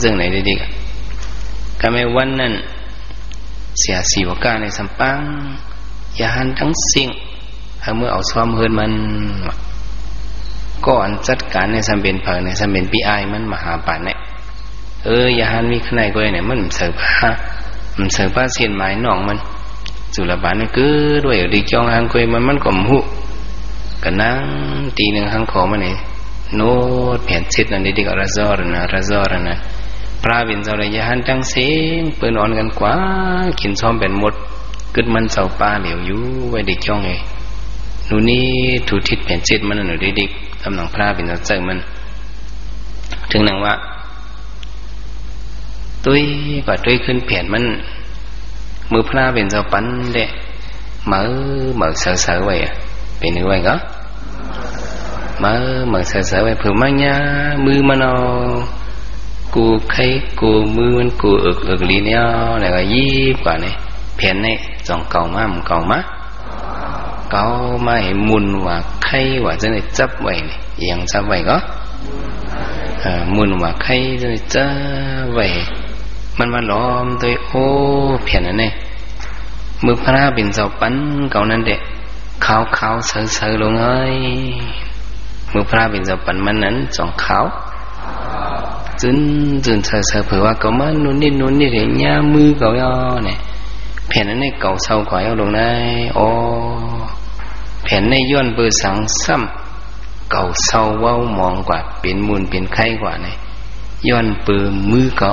เรื่องไหนดีก็ไม่วันนั้นเสียสีวกาในสัมปังยาหันทั้งสิ่งเมื่อเอาซ้อมเฮินมันก่อนจัดการในสัมเป็นเผิงในสัมเป็นปีไอมันมหาปานเนี่ยยาหันมีข้างในก็เนี่ยมันเสือผ้าเสียนไม้หนองมันสุรบานนี่คือด้วยดีจองหางคุยมันก็มหุกันนั่งตีหนึ่งหางคอมันเนี่ยโน้ตแผ่นซิดนั่นดีๆระซอรนะพระบินเจ้าระยะหันจังเสียงเปิดนอนกันกว่ากินซ้อมเป็นหมดกึดมันเสาปลาเหลียวอยู่ไว้ดีจ้องไงนูนี่ถูทิศแผ่นซิดมันหนูดีๆกำลังพระบินเจ้าเจอมัน ถึงนั้นว่าตุ้ยว่าตุ้ยขึ้นเปลี่ยนมันมือพระเป็นเจ้าปันเด้mở sợ vậyเป็นนึกไว้ก็mở sợ vậyเผื่อมาญามือมันเอากูใครกูมือมันกูอึกลีเนี่ยแล้วก็ยีบกว่านี่เพียนนี่จ่องเก่ามามันเก่าให้มุนว่าใครว่าจะได้จับไว้นี่ยังจับไว้ก็มุนว่าใครจะได้จับไว้มันมาล้อมตัวโอ้เพียนนั่นนี่มือพระเป็นเจ้าปันเก่านั่นเด็กขาวเสือลงเอ้ยมือพระเป็นเจ้าปันมันนั้นจ่องขาวจืนเสือเผื่อว่าเก่ามันนู่นนี่เห็นย่ามือเก่าย่อเนี่ยแผ่นนั้นในเก่าเศร้ากว่าเอาลงได้อ๋อแผ่นในย้อนเบอร์สังซ้ำเก่าเศร้าเว้ามองกว่าเป็นมูลเป็นไข่กว่าเนี่ยย้อนเบอร์มือเก่า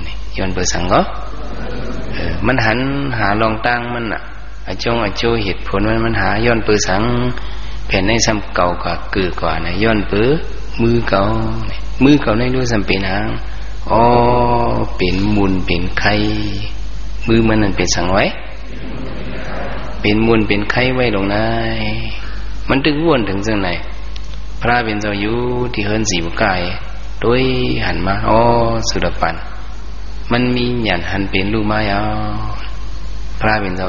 เนี่ยย้อนเบอร์สังก็มันหันหาลองตั้งมันอ่ะอาโจเหตุผลมันหาย้อนเบอร์สังแผ่นในซ้ำเก่ากว่ากือกว่าเนี่ยย้อนเบอร์มือเก่ามือเก่าในด้วยซ้ำเป็นหางอ๋อเป็นมูลเป็นไข่มือมันนั่นเป็นสังไว้เป็นมูลเป็นไข่ไว้ลงในมันถึงวนถึงจังไหนพระเป็นเจ้าอยู่ที่เฮิรนสีบุกายโดยหันมาอ๋อสุรปันมันมีหยันหันเป็นรูมาเอาพระเป็นเจ้า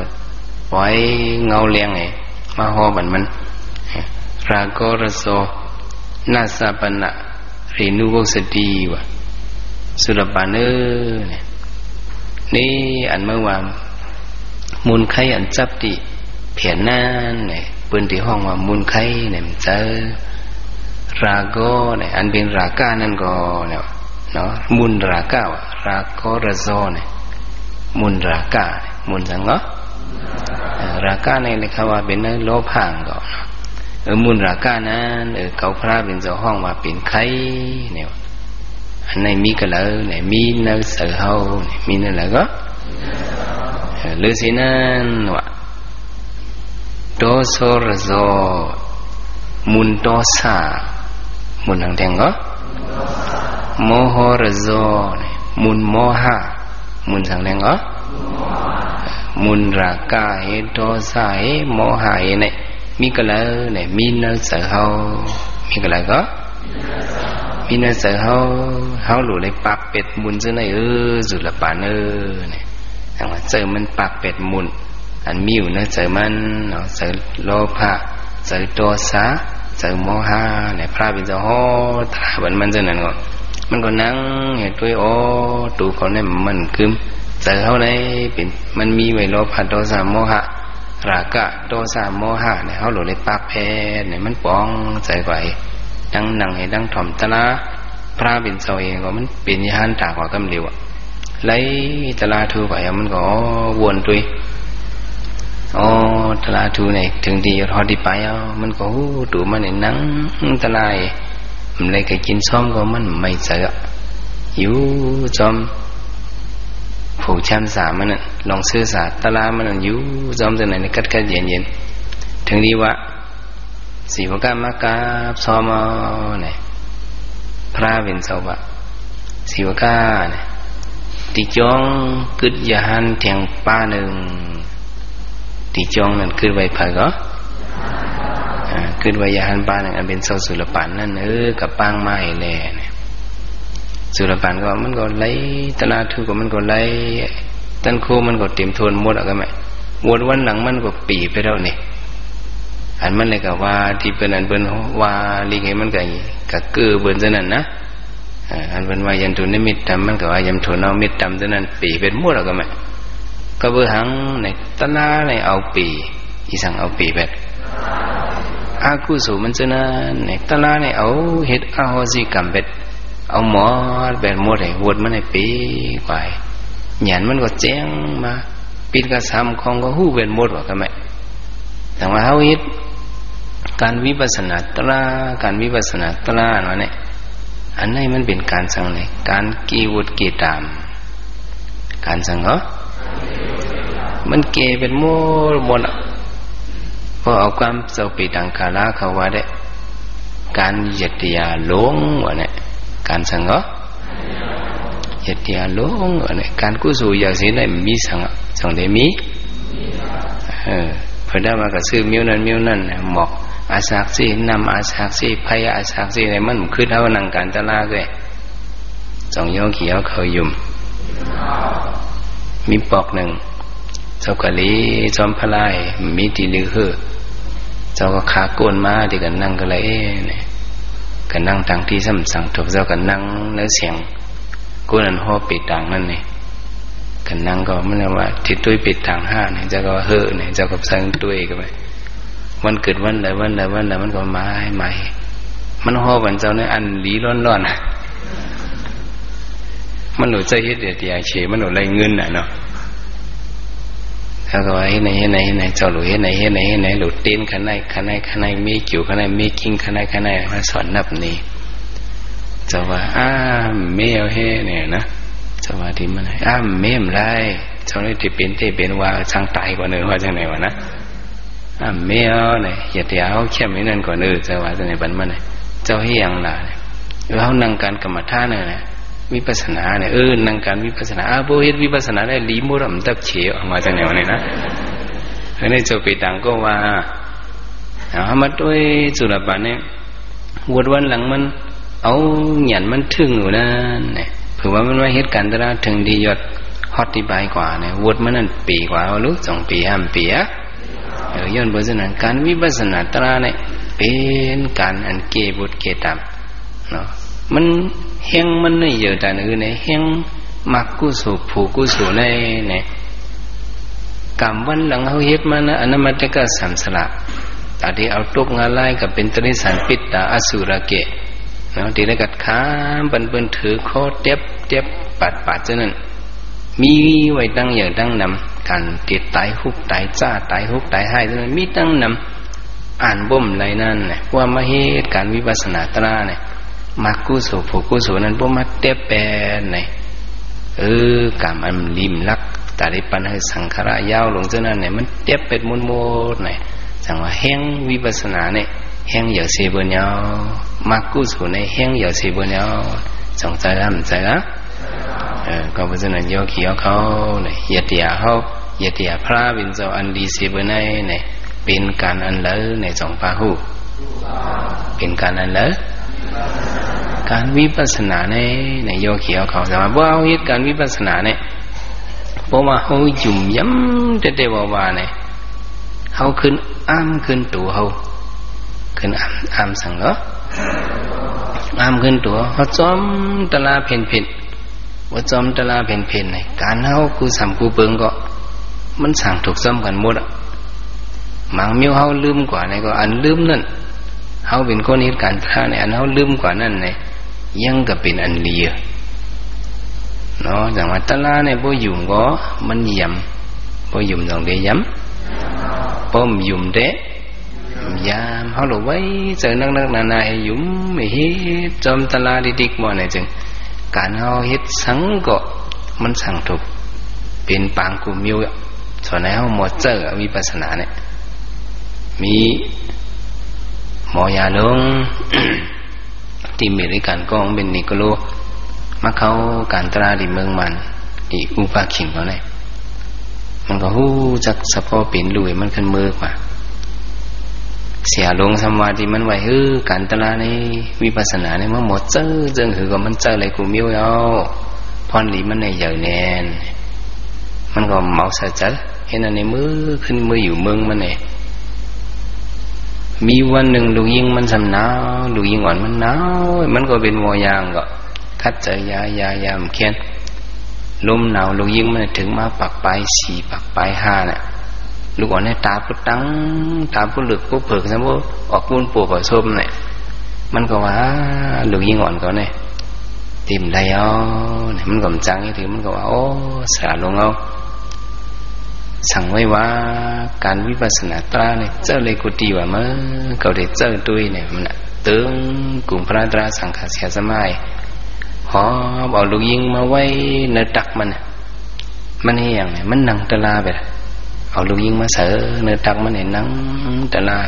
ไว้เงาเลียงไงมาหอบันมันรากรโสนาสปันนะเรนุโกสตีวะสุรปันเนี่ยนี่อันเมื่อวานมูลไข่อันจับที่เพียนนั่นเนี่ยเปิ้นที่ห้องว่ามูลไข่เนี่ยมันเจอราโกเนี่ยอันเป็นราก้านั่นก็เนี่ยเนาะมูลราก้ารากระโซเนี่ยมูลราก้ามูลสังเนาะราก้าในเลยเขาว่าเป็นเนื้อโลภะก็มูลราก้านั้นเขาพระเป็นเจ้าห้องว่าเป็นไข่เนี่ยอันในมีกะเลยเนี่ยมีเนื้อเสือเฮาเนี่ยมีเนื้ออะไรก็ฤาษีนั้นว่าโตโซระโซมุนโตสามุนทางแดงก็โมโหระโซมุนโมหะมุนทางแดงก็มุนรากาเหโตสาเหโมหะเนี่ยมีกะเลยเนี่ยมีเนื้อเสือเฮามีกะเลยก็มีเนื้อเสือเฮาหลุดเลยปากเป็ดมุนซะหน่อยสุดละปานเนี่ยแต่ว่าเจอมันปากเป็ดมุนอันมีอยู่นะเจอมันเนาะเจอโลภะเจอโทสะเจอโมหะเนี่ยพระเป็นเจ้าฮ้อตาบันมันจะนั่นก็มันก็นั่งเห็นด้วยโอ้ตูเขาเนี่ยมันคือเจอเขาได้เป็นมันมีไว้โลภะโทสะโมหะราคะโทสะโมหะเนี่ยเขาหลุดเลยปากแพ้เนี่ยมันป้องใจไว้ดังนั่งให้ดังถ่อมตะละพระเป็นเจ้าเองก็มันเป็นยานตากว่ากำเดียวlấy tà la thu vậy mình có buồn tuy tà la thu này thường thì họ đi bay mình có tụi mình này nắng tà la mình lấy cái chín xóm của mình mày sợ yếu xóm phủ chăm giả mình lòng xưa giả tà la mình yếu xóm thế này cắt diện thường đi quá xì vào cá mắc cá xóm này pra bên sau vậy xì vào cá nàyตีจ้องกึดยาหันแทงป้าหนึ่งตีจ้องนั่นกึดไว้ไผ่ก็กึดไว้ยาหันป้าหนึ่งอันเป็นเสาสุรปันนั่นกับปางไม้แลเนี่ยสุรปันก็มันก็ไล่ตลาดทุกก็มันก็ไล่ตันโคมันก็เต็มทวนหมดอะก็ไหมหมดวันหลังมันก็ปีไปแล้วนี่อันมันเลยกับว่าที่เป็นอันเป็นว่าลิงไงมันกับเกือเบิ่นซะนั่นนะอันเป็นว่ายันทุนนิมิตทำมันก็ว่ายันทุนเอามิตรทำฉะนั้นปีเป็นมั่วแล้วก็ไม่ก็เบื่อหังในตนาในเอาปีอีสังเอาปีแบบอากุศลมันฉะนั้นในตนาในเอาเฮ็ดอาโหสิกรรมแบบเอาหมอแบบหมดให้วดมันในปีกว่าหยันมันก็แจ้งมาปีนกระซำของก็หู้เป็นหมดว่าก็ไม่แต่ว่าเขาเฮ็ดการวิปัสสนาตราการวิปัสสนาตราเนาะเนี่ยอันนี้มันเป็นการสั่งไหนการกีวุดกีตามการสั่งเหรอมันเกเป็นโมบนพอเอาความเจ้าปีดังคาราเขาว่าได้การเหยียดยาหลงวะเนี่ย การสังก็เหตุที่หลงเนี่ยการกุศลอย่างนี้ได้มีสังได้มีเพื่อได้มาก็ซื้อมิ้วนั่นหมอกอาศักสินำอาศักสิพยาอาศักสิอะไรมันคือเท่านังการตลาดเลยสองโยกเขียวเขายุ่มมีปอกหนึ่งเจ้ากะลีจอมพลายมีตีลือคือเจ้าก็ขาโกนมาที่กันนั่งก็เลยเนี่ยกันนั่งต่างที่ซ้ำสั่งถูกเจ้ากันนั่งแล้วเสียงกูนั่นห่อปิดต่างนั่นเนี่ยกันนั่งก็มันว่าที่ตุ้ยปิดต่างห้าเนี่ยเจ้าก็เฮ่อเนี่ยเจ้าก็สั่งตุ้ยก็ไปวันเกิดวันใดมันก็ไม่มันห่อวันเจ้าเนี่ยอันหลีร้อนมันหลุดใจเฮ็ดเดียเฉยมันหลุดไรเงินน่ะเนาะถ้าก็ว่าเฮ็ดไหนเจ้าหลุดเฮ็ดไหนหลุดตีนข้างในมีกิ่วข้างในมีกิ้งข้างในมาสอนนับนี่เจ้าว่าเมียวเฮ็ดเนี่ยนะเจ้าว่าที่มันเมียมไรเจ้านี่ที่เป็นว่าช่างตายกว่าเนื้อว่าจังไหนวะนะเมียวเนี่ยอย่าเดี๋ยวเข้มนิดนึงก่อนเจ้าว่าจังไหนบันมันเนี่ยเจ้าให้ยังล่ะแล้วนั่งการกรรมฐานเนี่ยวิปัสสนาเนี่ยนั่งการวิปัสสนาโบเฮ็ดวิปัสสนาได้ลีมุรำตับเฉยออกมาจากไหนวะเนี่ยนะแล้วในเจ้าปีต่างก็ว่ามาด้วยสุรบันเนี่ยวันหลังมันเอาหยันมันถึงอยู่นั่นเนี่ยเผื่อว่ามันว่าเหตุการณ์ตระถึงดียอดฮอตที่ใบกว่าเนี่ยวัดมันนั่นปีกว่าลูก2 ปี5 ปีย้อนเพราะฉะนั้นการวิปัสสนาตระเนี่ยเป็นการอันเกบุตรเกตัมเนาะมันแห้งมันไม่เยอะแต่อื่นเนี่ยแห้งมักกุศลผูกกุศลเนี่ยกรรมวันหลังเขาเฮ็ดมานะอันนั้นมันจะก็สัมสละแต่ที่เอาตกงาไล่กับเป็นตริสันปิตตาอสุรเกะเนาะที่ได้กัดขาเปิ้นถือคอเต็บปัดฉะนั้นมีไว้ตั้งอย่างตั้งนำการติดตายฮุกตายจ้าตายฮุกตายให้ฉะนั้นมีตั้งนำอ่านบ่มไรนั่นเนี่ยว่ามาเหตุการวิปัสสนาตระเนี่ยมักกุศลผูกกุศลนั้นบ่มาเต็บแปนเนี่ยกรรมมันลิมลักตาได้ปัญหาสังขารยาวลงฉะนั้นเนี่ยมันเต็บเป็ดมุนโมดเนี่ยจังว่าแห้งวิปัสสนาเนี่ยแห้งอย่าเสียบนยาวมักกุศลเนี่ยแห้งอย่าเสียบนยาวจงใจละก็เพราะฉะนั้นโยคีเขาเนี่ยยะเตียเขายะเตียพระวินเจ้าอันดีเสียบนเนี่ยเป็นการอันเลอในจงพาหูเป็นการอันเลอการวิปัสสนาในโยคีเขาสามารถว่าเหตุการวิปัสสนาเนี่ยเพราะว่าเขายุ่มย้ำเด็ดๆว่าเนี่ยเขาขึ้นขึ้นตัวเขาขึ้นสังเหรอขึ้นตัวเขาจอมตะลาเพ่นว่าจอมตะลาเพ่นเนี่ยการเขากูสามกูเปิงก็มันสั่งถูกซ้ำกันหมดหมังมิ้วเขาลืมกว่าเนี่ยก็อันลืมนั่นเขาเป็นคนเหตุการณ์ท่าเนี่ยอันเขาลืมกว่านั่นเนี่ยยังก็เป็นอันเลียเนาะอย่างว่าตะลาเนี่ยพอยุ่มก็มันย่ำพอยุ่มตรงเดียย่ำพอยุ่มเดะยามเขาหลบไว้เจอนักนาให้ยุ่มไม่เฮ็ดจอมตะลาดิกๆบ่เนี่ยจึงการเขาเฮ็ดสังก็มันสั่งถูกเป็นปางกูมิวส่วนไหนเขาหมดเจอวิปัสสนาเนี่ยมีหมอยาลง ที่อเมริกันก็เป็นนิโคลมาเขาการตราดิเมืองมันที่อุปาขิงเขาเนี่ยมันก็ฮู้จักสะพอเป็นลุยมันขึ้นมือกว่าเสียลงสมาธิมันไว้การตราในวิปัสสนาเนี่ยมันหมดเจอคือก็มันเจออะไรกูมิ้วเอาพรหลีมันในใหญ่แน่นมันก็เมาสะจัดเห็นอันในมือขึ้นมืออยู่เมืองมันเนี่ยมีวันหนึ่งลูกยิงมันสำหนาวลูกยิงอ่อนมันหนาวมันก็เป็นวอยางก็คัดเจอยามเขียนลมหนาวลูกยิงมันถึงมาปักปลาย4ปักปลาย5น่ะลูกอ่อนเนี่ยตาปุ๊ตั้งตาปุ๊ลึกปุ๊เผิกซะบ่ออกปูนปวกก็ส้มเนี่ยมันก็ว่าลูกยิงอ่อนก็เนี่ยติ่มได้เอาเนี่ยมันก็จังนี่ถือมันก็ว่าโอ้สาลงเอาสั่งไว้ว่าการวิปัสสนาตราเนี่ยเจ้าเลยกุฏิว่ามั้งเขาได้เจ้าตุ้ยเนี่ยมันตึงกลุ่มพระตราสังฆาเสียสมัยหอเอาลูกยิงมาไว้ในตักมันเฮียงเนี่ยมันนั่งตะลาไปเอาลูกยิงมาเสือในตักมันเนี่ยนั่งตะลา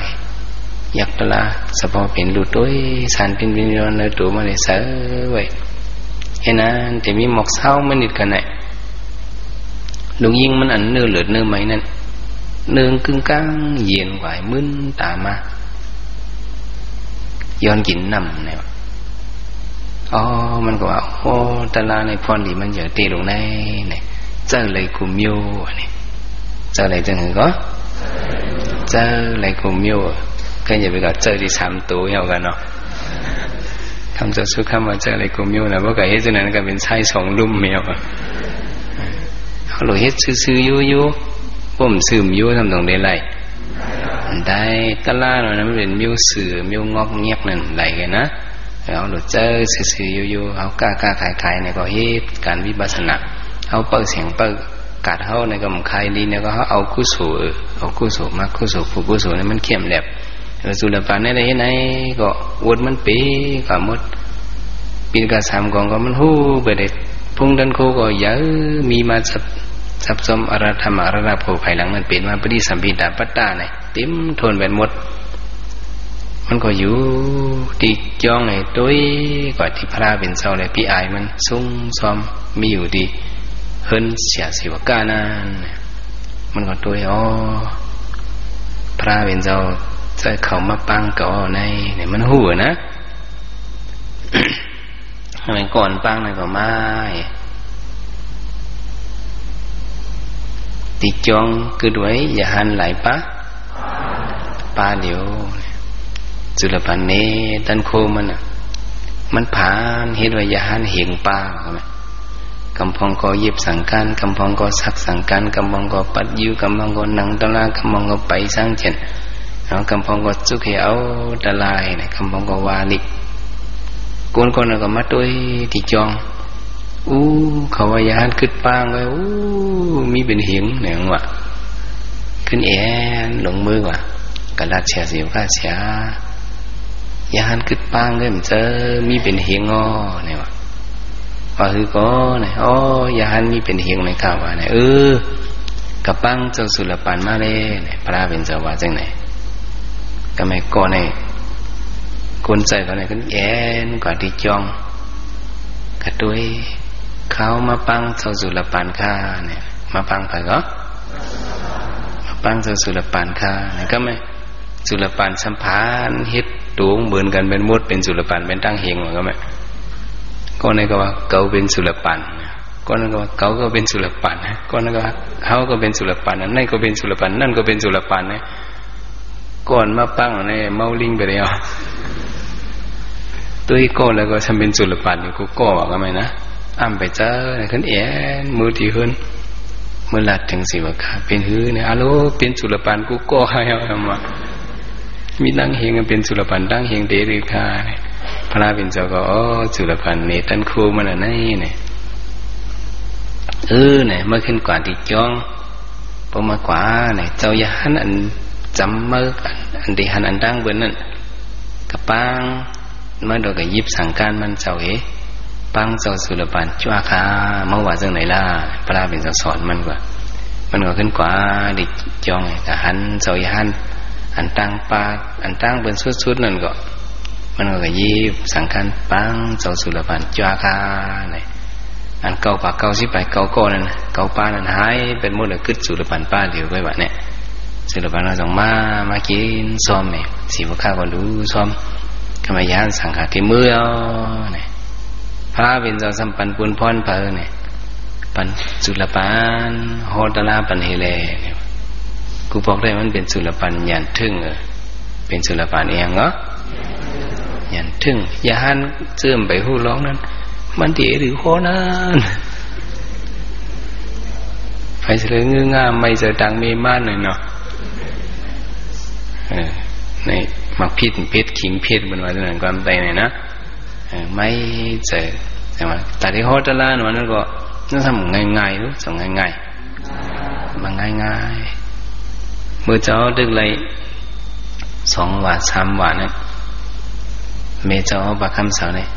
ยักตลาสะพอเป็นรูต้วยสารเป็นวิญญาณเลยตัวมาเลยเสือไว้เห็นนะแต่มีหมอกเศร้ามันนิดกันไหนลุงยิงมันอันเนื้อเหลือเนื้อไหมนั่นเนื้อกึ่งกลางเย็นไหวมึนตามาย้อนกินนำเนี่ยอ๋อมันก็ว่าโอ้ตลาในพรดีมันเยอะตีลงในเนี่ยเจ้าเลยกุมโยนี่เจ้าเลยจังหือก็เจ้าเลยกุมโยก็อย่าไปกับเจ้าที่สามตัวเอากันเนาะคำจะสู้คำว่าเจ้าเลยกุมโยนะเพราะกับเฮ็ดฉะนั้นก็เป็นชายสองลุ่มเมียวเขาหลุดเฮ็ดซื้อๆยู่ๆผมซื้อยู่ทำตรงได้ไรได้ตลาดนั้นมันเป็นมิวสื่อมิวงอกเงียบนั่นไหลกันนะเอาหลุดเจอสื่ออยู่เอากล้าขายในก็เฮ็ดการวิปัสสนาเอาเปิดเสียงเปิดกาดเขาในก็มันคลายดีเนี่ยก็เขาเอากุศลเอากุศลมากุศลผู้กุศลนี่มันเข้มแหลบสุรปานในไหนก็อวดมันปีก็หมดปีนกระสามกองก็มันหู้ไปเด็ดพุ่งดันโคก็เยอะมีมาสับสมอรธรรมอรราโภภายหลังมันเป็นมาปฏิสัมพิดาปัตตาเนี่ยเต็มทนแบบหมดมันก็อยู่ที่จ้องไอ้ตัวกว่าที่พระเป็นเจ้าเลยพี่อายมันซุ้งซ้อมมีอยู่ดีเฮิรนเสียสิวกานั่นมันก็ตัวอ๋อพระเป็นเจ้าจะเข้ามาปังก่อในเนี่ยมันหัวนะทำไมก่อนปังนั่นก็ไม่ติจองคือด้วยอย่าหันไหลปะปาเหลียวจุลปันเนตันโคมันผ่านเห็นว่าอย่าหันเหียงปาใช่ไหมกำพองก็เย็บสังการกำพองก็ซักสังการกำพองก็ปัดยิ้วกำพองก็นังตะลากำพองก็ไปสร้างเจนเอากำพองก็จุกเหเอาตะลายเนี่ยกำพองก็วาลิกคนก็มาด้วยติจองเขาว่ายานขึ้นปางไว้มีเป็นเหียงเนี่ยว่ะขึ้นแอนหลงมือว่ะกระดาษเสียสิวข้าเสียยานขึ้นปางก็มันเจอมีเป็นเหียงเนี่ยว่ะว่าคือก็เนี่ยยานมีเป็นเหียงในข่าวว่าเนี่ยกับปังเจ้าสุรปานมาเลยเนี่ยพระเป็นเจ้าว่าจังไหนก็ไม่ก่อนเนี่ยคนใจก็เนี่ยขึ้นแอนกว่าที่จองกระด้วยเขามาปังเจ้าสุรปานข้าเนี่ยมาปังไปก็มาปังเจ้าสุรปานข้าเนี่ยก็ไม่สุรปานสัมพันธ์เฮ็ดตูงเบิ่นกันเป็นมดเป็นสุรปานเป็นตั้งเฮงก็ไม่ก็ในก็ว่าเก่าเป็นสุรปานก็นั่นก็ว่าเก่าก็เป็นสุรปานนะก็นั่นก็ว่าเขาก็เป็นสุรปานนั่นก็เป็นสุรปานนั่นก็เป็นสุรปานนะก่อนมาปังเนี่ยเมาลิงไปแล้วตัวอีกก็แล้วก็ทำเป็นสุรปานอยู่กูก็ว่าก็ไม่นะอ้ำไปเจอเนี่ยขึ้นแอนมือที่ขึ้นมือหลัดถึงสิวะเป็นหื้อเนี่ยอาโลเป็นสุรปานกูก็ให้เอามามีตั้งเฮงเป็นสุรปานตั้งเฮงเดริคาเนี่ยพระเป็นเจ้าก็สุรปานเนตันครูมันอะไรเนี่ยเนี่ยเมื่อขึ้นกว่าที่จ้องพอมากว่าเนี่ยเจ้าอย่าหันอันจำเมื่ออันที่หันอันตั้งเบนนั่นกับปังเมื่อโดยกับยิบสังการมันเจ้าปังเจ้าสุรปานจ้าคาเมื่อว่าจังไหนล่ะพระเป็นเจ้าสอนมันว่ามันก็ขึ้นกว่าดิจองกับหันเจ้าอย่าหันอันตั้งปาอันตั้งเป็นสุดๆนั่นก็มันก็ยิบสังการปังเจ้าสุรปานจ้าคาเนี่ยอันเก่าปากเก่าสิไปเก่าก้อนนั่นเก่าป้านั่นหายเป็นหมดเลยกึศสุรปานป้าเดียวไปว่าเนี่ยสุรปานเราต้องมากินซ้อมเนี่ยสีพวกข้าก็รู้ซ้อมขมายานสังขารที่มือเนี่ยพระเป็นเจ้าสัมปันปุณพรเพอเนี่ยปันสุรปานโหตลาปันเฮเลเนี่ยกูบอกได้มันเป็นสุรปานยันทึ่งเป็นสุรปานเองเหรอยันทึ่งยาหันเสื่อมไปหู้ร้องนั้นมันเตี๋ยหรือโคนั่นไปเฉลยงื้องามไม่เจอดังมีม่านเลยเนาะในมักพิษเพชรขิงเพชรมันว่าจะเหมือนความใจเนี่ยนะไม่เจอแต่ว่าแต่ที่โฮตลาหนูนั่นก็นั่นทำง่ายๆรู้ส่งง่ายๆมันง่ายๆเมื่อเจ้าดึกเลย2 วัน 3 วันนั่นเมื่อเจ้าบักคำเสาเนี่ย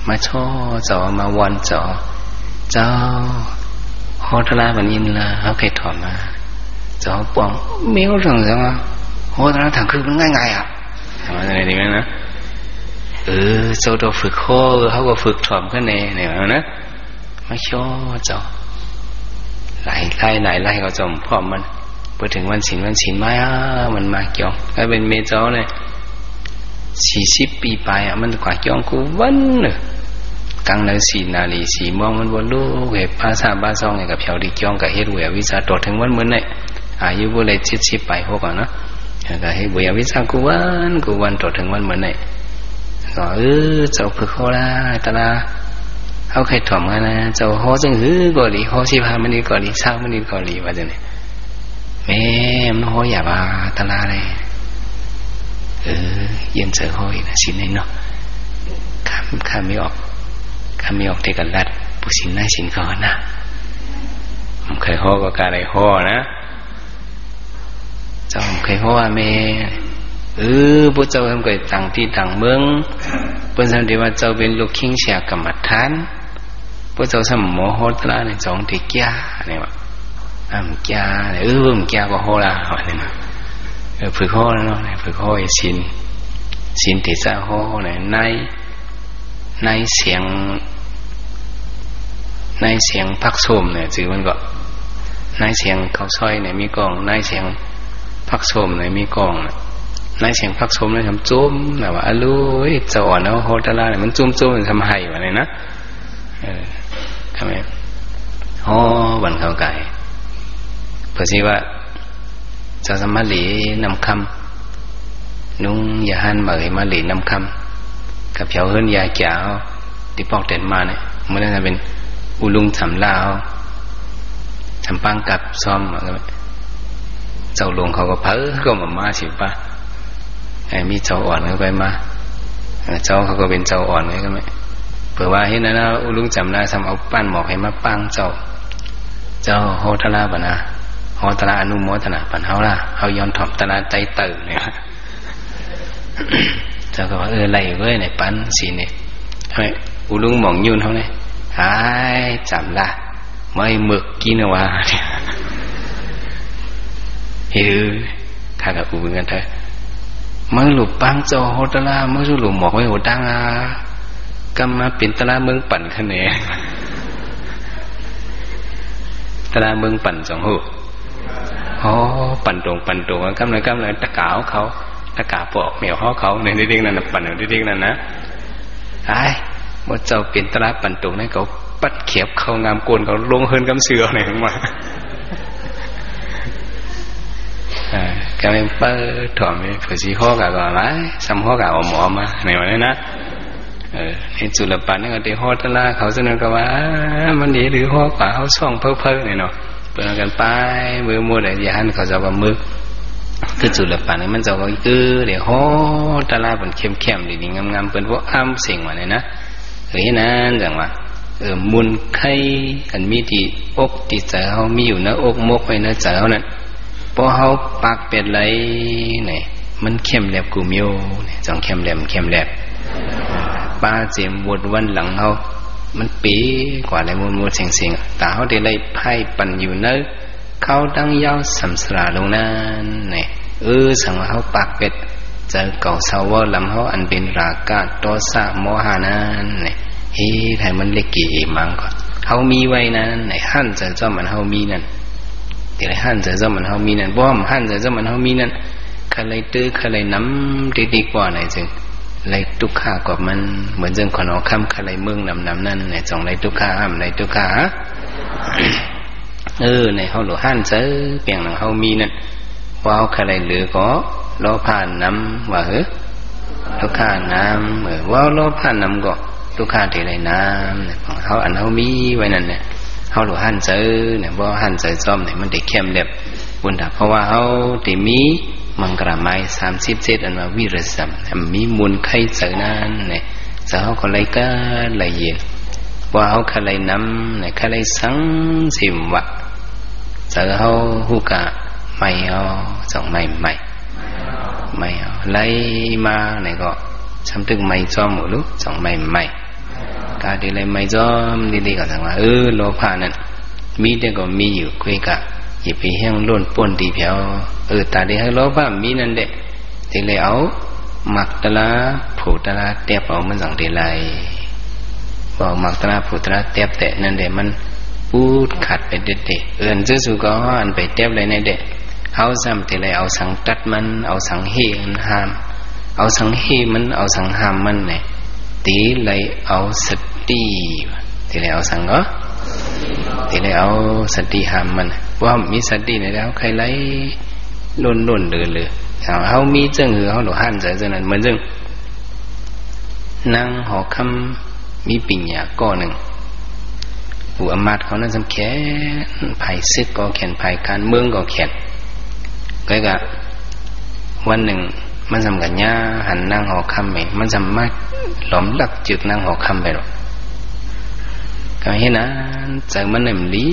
มาช่อเจ้ามาวันเจ้าโฮตลาบันยินละเขาเคยถอดมาเจ้าปองเมียวสั่งจังอ่ะโฮตลาถังคือมันง่ายๆอ่ะ ทำอะไรดีไหมนะเจ้าตัวฝึกข้อเขาก็ฝึกถ่อมขึ้นเนี่ยนะไม่ชอบเจ้าหลายไล่เขาจมพร้อมมันพอถึงวันศีลมามันมาเกี่ยวก็เป็นเมเจ้าเลย40 ปีไปมันกว่าเกี่ยวกูวันเลยกลางเลย4 นาฬิกา4 โมงมันวนลูกเห็บภาษาบ้าซองไงกับเพียวดีเกี่ยวกับเฮ็ดเวียวิชาตัวถึงวันเหมือนเนี่ยอายุบุเลย70 ไปพวกกันเนาะก็เฮ็ดเวียวิชากูวันตัวถึงวันเหมือนเนี่ยก็เจ้าฝึกเขาละตาลาเขาใครถ่อมกันนะเจ้าเขาจึงก่อดีเขา15 นาทีก่อดี20 นาทีก่อดีว่าจะเนี่ยแม่มันเขาอย่าว่าตาลาเลยเย็นเจอเขาอีกนะสินเนาะข้าไม่ออกเทกันรัดผู้สินได้สินเขานะมันเคยเขาก็การอะไรเขานะเจ้าเคยเขาว่าแม่พระเจ้าทำเกิดต่างที่ต่างเมืองเป็นสันติว่าเจ้าเป็นลูกขิงเสียกรรมฐานพระเจ้าสมโมโหตระในสองที่แก่เนี่ยวะแก่แก่ก็โหละอะไรนะฝึกโหแล้วเนาะฝึกโหสินติสะโหในเสียงพักส้มเนี่ยจื่อมันก็ในเสียงข้าวซอยเนี่ยมีกล่องในเสียงพักส้มเนี่ยมีกล่องในเสียงพักส้มเนี่ยทำจุ้มแต่ว่าลุยจะอ่อนแล้วโหตระเนี่ยมันจุ้มทำไห้วะเนี่ยนะทำไมบันเขาไก่เพราะสิว่าเจ้าสมัลีนำคำนุ่งอย่าหันเหมยมาหลีนำคำกับเพียวเฮิรนยาเกี่ยวที่ปอกเด่นมาเนี่ยมันน่าจะเป็นอุลุงสำลาวทำปังกับซ้อมเจ้าหลวงเขาก็เพ้อก็มาสิป่ะมีเจ้าอ่อนเข้าไปมาเจ้าเขาก็เป็นเจ้าอ่อนเลยก็ไม่เผื่อว่าเห็นนะอุลุงจำได้ทำเอาปั้นหมอกให้มาปังเจ้าโหตระบะนะโหตระอนุโมทนาปันเฮาล่ะเฮาย้อนถ่อมตระใจตื่นเนี่ยเจ้าก็ว่าไรเว้ยในปั้นสีเนี่ยอุลุงหมองยุ่นเขาเนี่ยหายจำละไม่หมึกกินว่าข้ากับอุบุญกันเถอะเมื่อหลุดปังเจ้าโหตระเมื่อหลุดหมอกไว้หัวดังก็มาเป็นตระเมืองปั่นคะแนนตระเมืองปั่นสองหูปั่นตรงกำเลยตะกาวเขาตะกาปอกเหนียวเขาในเรื่องนั้นปั่นในเรื่องนั้นนะไอ้เมื่อเจ้าเป็นตระปั่นตรงนั้นเขาปัดเขียบเขางามโกนเขาลงเฮินกำเสือไหนของมาก็ไม่เปิดถ่อมไปเผื่อสีข้อกะก่อนไรซ้ำข้อกะเอาหมอมาในวันนี้นะในจุลปันนั่นก็ได้ข้อตะลาเขาเสนอก็ว่ามันดีหรือข้อป่าเขาส่องเพ้อเนี่ยเนาะเปิดกันไปมือมัวแต่ยานเขาจะว่ามือคือจุลปันนี่มันจะว่าเดี๋ยวข้อตะลาเป็นเข้มดีๆงามๆเป็นพวกอ้ำสิ่งว่าเนี่ยนะนั้นจังว่ามุนไข่อันมีที่อกที่ใจเขามีอยู่นะอกมกไว้นะใจเขานั่นพอเขาปากเป็ดไหลเนี่ยมันเข้มแหลบกูมิวเนี่ยจังเข้มแหลบป้าเจียมวดวันหลังเขามันปีกว่าอะไรมัวเสียงตาเขาได้ไล่ไพ่ปั่นอยู่เนอะเขาตั้งยาวสัมสระลงนั้นเนี่ยสั่งว่าเขาปากเป็ดเจอเก่าเสาว่าลำเขาอันเป็นรากาโตสะโมหานั้นเนี่ยไทยมันเล็กกี่มั้งก็เขามีไว้นั้นไหนหั่นเจอเจ้ามันเขามีนั่นเดี๋ยวหั่นเจอเจ้ามันเขามีนั่นบ่มหั่นเจอเจ้ามันเขามีนั่นใครเลยตื้อใครเลยน้ำดีกว่าไหนจึงไรทุกข้ากว่ามันเหมือนเรื่องคนเอาคำใครเลยเมืองน้ำนั่นไหนจงไรทุกข้าห้ามไรทุกข้าในเขาหลวหั่นเจอเปลี่ยนหลังเขามีนั่นว่าเขาใครเลยหรือก็ล้อผ่านน้ำว่าทุกข้าน้ำว่าล้อผ่านน้ำก็ทุกข้าที่ไรน้ำเขาอันเขามีไว้นั่นเนี่ยเขาหลวหั่นเจอเนี่ยว่าหั่นเจอซ้อมเนี่ยมันได้เข้มเด็บบุญดาเพราะว่าเขาที่มีมังกรไม้37อันว่าวิรสัมมีมูลไข่เจอนั้นเนี่ยเจ้าเขาเลยก็เลยเย็นว่าเขาเขาเลยน้ำเนี่ยเขาเลยสังสิมวะเจอเขาหูกะไม่เอาสองไม่เอาไล่มาเนี่ยก็ช้ำตึงไม่จอมหมดลูกสองไม่กาดีเลยไม่จอมดีๆก็สั่งว่าโลภะนั่นมีแต่ก็มีอยู่คุยกะอย่าไปแห้งล้นป่นตีเพียวตาดีให้โลภะมีนั่นเด็กที่เลยเอา mặc ta lá phụ ta lá tép ởมันสั่งทีไรบอกมักตราผู้ตราเตบเตะนั่นเดมันพูดขัดไปเด็ดๆเอื่นซื่อสุก็อันไปเตบเลยในเด็ดเอาซ้ำทีไรเอาสังตัดมันเอาสังเฮมันห้ามเอาสังเฮมันเอาสังห้ามมันเนี่ยตีเลยเอาสติทีไรเอาสังก็ทีไรเอาสติห้ามมันว่ามีสติในแล้วใครไล่ล้นๆเลยเขามีเจ้าหือเขาหนูหันใจเจ้านั้นเหมือนจึงนั่งหอคำมีปิญญาก้อหนึ่งหัวอมาตเขานั่นสำแขนภายซึกก็แขนภายการเมืองก็แขนก็กะวันหนึ่งมันสำกันย่าหันนั่งหอคำไหมมันสามารถหลอมหลักจึกนั่งหอคำไปหรอกก็เห็นนะเจอมันหนึ่งลี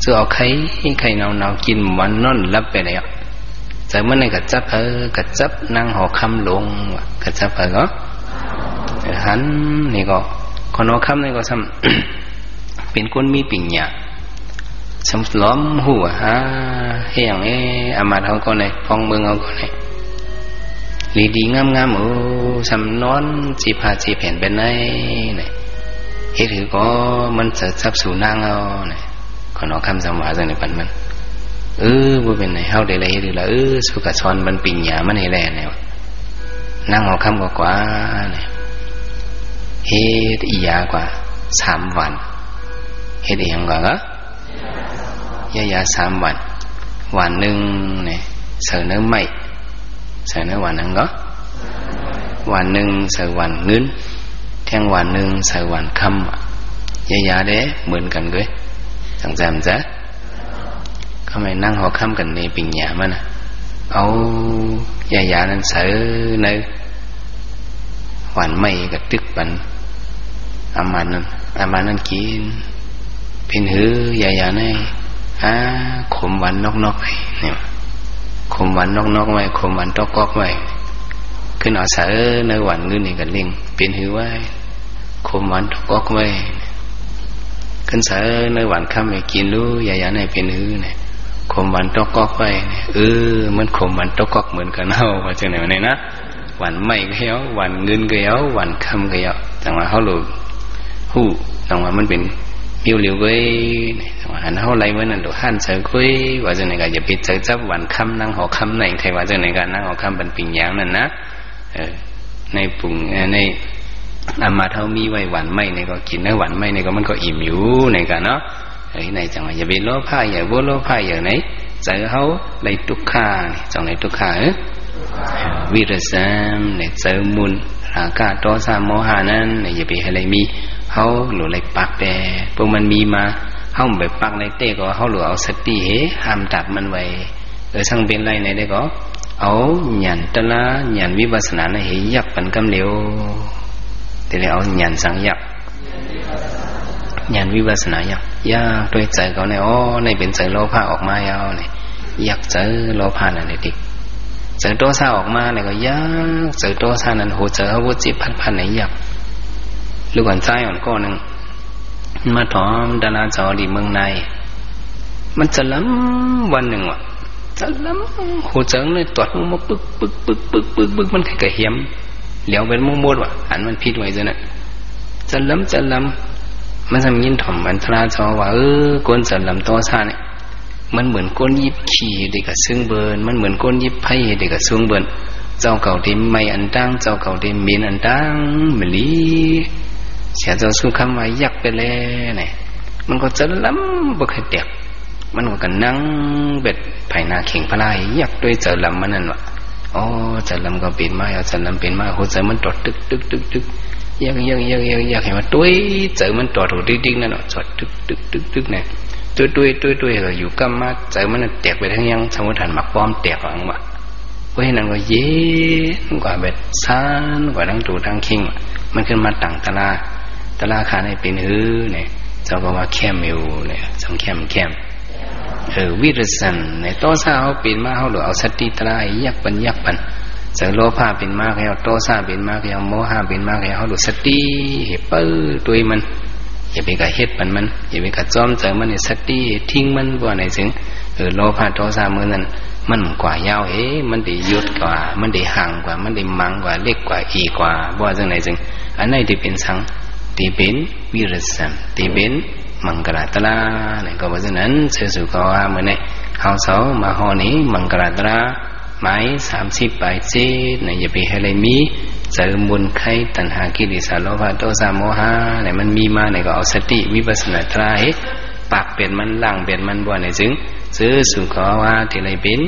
จะเอาไข่เนากินวันนอนรับไปเลยอ่ะเจอมันในกระจับกระจับนั่งหอคำลงกระจับก็หันนี่ก็คนเอาคำนี่ก็ซ้ำเป็นคนมีปิญญาซ้ำล้อมหัวฮะเฮียงอามาเขาก็ในฟองเมืองเขาก็ในลีดีงามโอ้ซ้ำนอนจีพาจีแผ่นเป็นไงเนี่ยเฮ็ดถือก็มันจะซับสู่นางเอาเนี่ยคนเอาคำสมว่าจะในปันมันบ่เป็นไหนเฮาได้ไรหรือละสุกะชอนมันปิญญามันให้แลเนี่ยนั่งเอาคำกว่าเนี่ยเฮ็ดอียากว่า3 วันเฮ็ดอีหยังกว่าก็ยา3 วันวันหนึ่งเนี่ยเสนอไม่เสนอวันนึงก็วันหนึ่งเสนอวันเงินแทงวันหนึ่งเสนอวันคำยาเด้เหมือนกันด้วยจังจำจ้ะเขาไม่นั่งหอคำกันในปิญญามันเอายานั้นเสนอในวันไม่กับตึกปันอามานั้นกินเป็นหือยาในขมวันนอกๆไปเนี่ยขมวันนอกๆไว้ขมวันตอกๆไว้ขึ้นเอาเสในวันเงินนี่กันลิงเป็นหือไว้ขมวันตอกๆไว้ขึ้นเสในวันค่ำไม่กินรู้ยาในเป็นหือเนี่ยขมวันตอกๆไว้มันขมวันตอกๆเหมือนกันเอาว่าจังไหนวะเนี่ยนะวันไม่ก็เอาวันเงินก็เอาวันค่ำก็เอาจังหวะเขาหลุดหูจังหวะมันเป็นมิวเหลียวก็จังหวะหันเขาไล่มันนั่นดูหันเฉยคุยว่าจังไหนก็อย่าไปเจอจับวันค่ำนั่งหอค่ำไหนใครว่าจังไหนก็นั่งหอค่ำเป็นปิ่งยางนั่นนะในปุ่งในอามาเท่ามีไว้วันไม่ในก็กินในวันไม่ในก็มันก็อิ่มอยู่ในกันเนาะในจังหวะอย่าไปโลภะอย่าโวโลภะอย่างไหนเจอเขาไล่ทุกข์าจังไหนทุกข์าวิริสามเนี่ยเจอมุนราคะโทสะโมหะนั้นเนี่ยอย่าไปให้อะไรมีเขาหรืออะไรปักแต่พวกมันมีมาเขาแบบปักในเต้ก็เขาหรือเอาสติห้ามจับมันไว้ช่างเป็นไรในได้ก็เอาหยันตละหยันวิปัสสนาในเหยักปันกำเหลวแต่เลยเอาหยันสังยักหยันวิปัสสนายักยากโดยใจเขาในในเป็นใจโลภะออกมาเอาเนี่ยยักใจโลภะนั่นเองเจอโทสะออกมาเนี่ยก็ยากเจอโทสะนั้นโหเจออาวุธจิตพันไหนยากลูกอ่อนซ้ายอ่อนก้อนหนึ่งมาถอมดาราจอดีเมืองในมันจะล้ำวันหนึ่งว่ะจะล้ำโหเจอเลยตรวจมาปึ๊กมันไข่เหี้ยมเหลียวเป็นมุ้งมดว่ะอันมันพิษไว้ซะน่ะจะล้ำมันทำยินถ่อมมันทราจอว่าก้นจะล้ำโทสะเนี่ยมันเหมือนก้นยิบขี่เด็กกับซึ่งเบิร์นมันเหมือนก้นยิบไพ่เด็กกับซึ่งเบิร์นเจ้าเก่าที่ไม่อันตั้งเจ้าเก่าที่มีอันตั้งเหมือนลีเสียเจ้าสู้คำว่ายักไปแล้วเนี่ยมันก็จะล้ำบ่เคยเด็กมันก็กันนั่งเบ็ดไผ่นาเข่งพลายยักด้วยเจอลำมันนั่นวะเจอลำก็เป็นไม้เอาเจอลำเป็นไม้โหเจอมันตอดตึกยักให้มันตุ้ยเจอมันตอดหูดิ้งนั่นวะจอดตึกเนี่ยตุ้ยก็อยู่กับมาเจอมันแตกไปทั้งยังสมุทรฐานหมักป้อมแตกหลังวะเพราะฉะนั้นก็เย็นกว่าเบ็ดซ่านกว่าทั้งตูทั้งคิงมันขึ้นมาต่างตลาคาในเป็นเนี่ยเจ้าก็ว่าแคมอยู่เนี่ยสังแคมวิริสันในโตซาเขาเป็นมาเขาหรือเอาสติตลายักปันเจอโลภะเป็นมากแล้วโตซาเป็นมากแล้วโมหะเป็นมากแล้วเขาหรือสติเห็บตัวมันอย่าไปกระเฮ็ดมันอย่าไปกระจ้อมเจอมันในสติทิ้งมันว่าไหนถึงโลภะโทสะมือนั้น มันกว่ายาวมันได้ยุดกว่ามันได้ห่างกว่ามันได้มังกว่าเล็กกว่าอีกว่าบ่ว่าจังไหนจังอันไหนที่เป็นสังที่เป็นวิรัสสัมที่เป็นมังกรตระนี่ก็เพราะฉะนั้นสุขว่ามื้อนี้เฮาเสามาฮอนี้มังกรตระหมาย30ปลายเจนี่อย่าไปให้เลยมีเสริมบุญไขตัณหากิเลสโลภะโทสะโมหะนี่มันมีมานี่ก็เอาสติวิปัสสนาตราปากเป็นมันล่างเป็นมันบ่นี่จึงซื้อสุขว่าที่ไรเป็น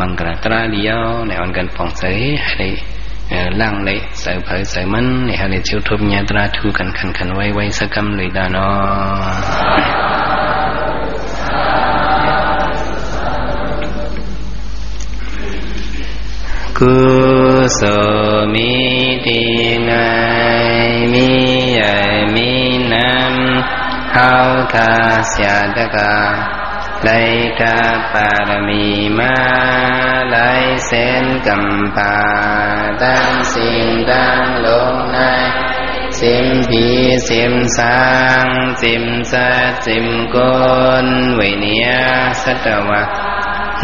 มังกรตระเดียวในอันกันผ่องใสให้ล่างเลยใส่เผยใส่มันให้เชี่ยวทบญาตราทูกันขันไว้สักคำเลยดานอกุศลมีดีงายมีใหญ่มีน้ำเฮาคาเสียตะกาไลกาปารมีมาไลเส้นกำพาตั้งสิ่งตั้งลงในสิมพีสิมสางสิมสัจสิมกุลวิเนียสัตวะ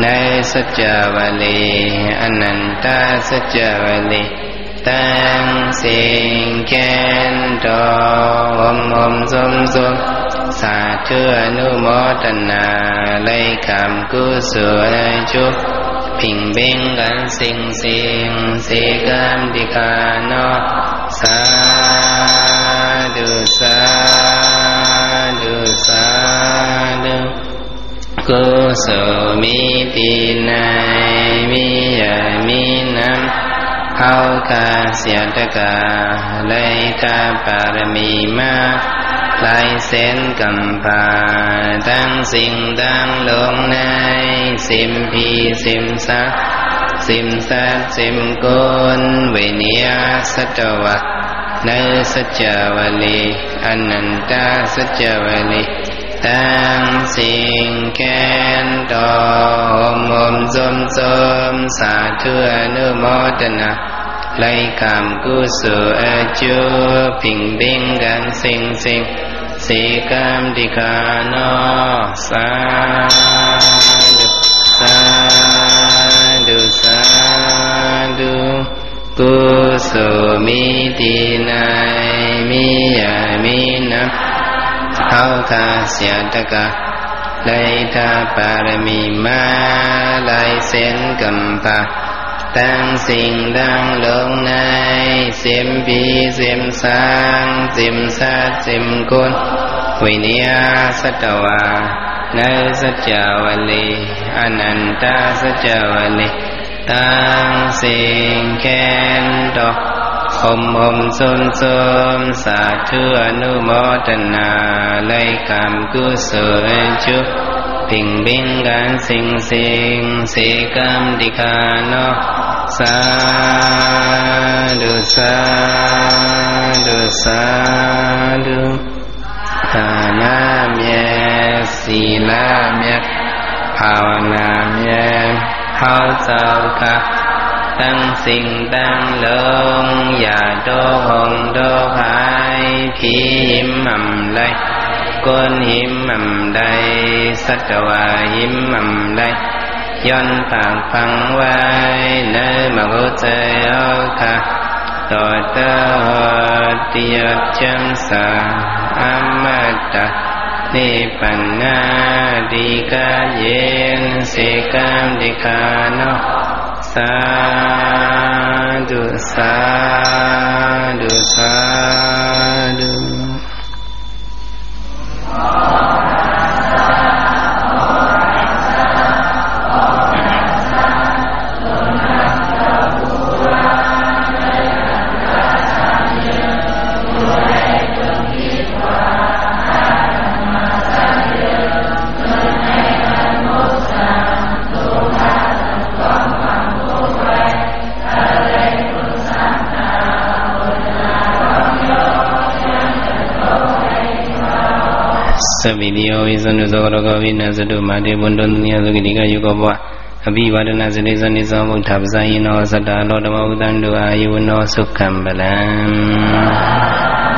ในสัจจวลีอนันตสัจจวลีตั้งสิ่งแก่นดอมสมสาธุอนุโมทนาเลยคำกุศลจุพิงเบ่งกันสิ่งสีกรรมดิกาโนสาธุสาธุสาธุกุศลมีที่ไหนมีใหญ่มีน้ำเฮาคาเสียตะกาเลยคาปารมีมาลายเส้นกำพาตั้งสิ่งตั้งลงในสิมพีสิมสาสิมสัจสิมกุลวิเนียสัตวะในสัจจวลีอนันตสัจจวลีตั้งสิ่งแก่นดอมสมสาธุอนุโมทนาไล่คำกุศลจุพิงเบ่งกันสิ่งสีกรรมดิกาโนสาธุกุศลมีที่ไหนมีใหญ่มีน้ำเฮาคาเสียตะกาไลทาปารมีมาไลเส้นกำพาตั้งสิ่งดังลงในสิมพีสิมสางสิมสัจสิมกุลวิเนียสัตวาในสัจจวลีอนันตสัจจวลีตั้งสิ่งแก่นดอกสมสาธุอนุโมทนาเลยคำกุศลจุพิงเบ่งกันสิ่งสีกรรมดิกาโนสาธุสาธุทานาเมศีลาเมภาวนาเมเฮาเจ้าค่ะตั้งสิ่งตั้งลงอย่าโดหงโดหายผีหิมหม่ำไรก้นหิมหม่ำใดสัตวาหิมหม่ำใดย้อนปากฟังไว้ในมกุเจโอค่ะต่อเตติยจัมสาอมตะนิพพานาดิกาเยนสิกรรมดิกาโนสาธุสาธุสวินิโยวิสนุโสรกวินาสตุมาเดบุญตุนิยสุกิติกายุกบวะอภิวาทนาสิริสนิสมุทธัพสะยิโนสัตตาโลธรรมอุตันตุอายุโนสุขัมบาลัง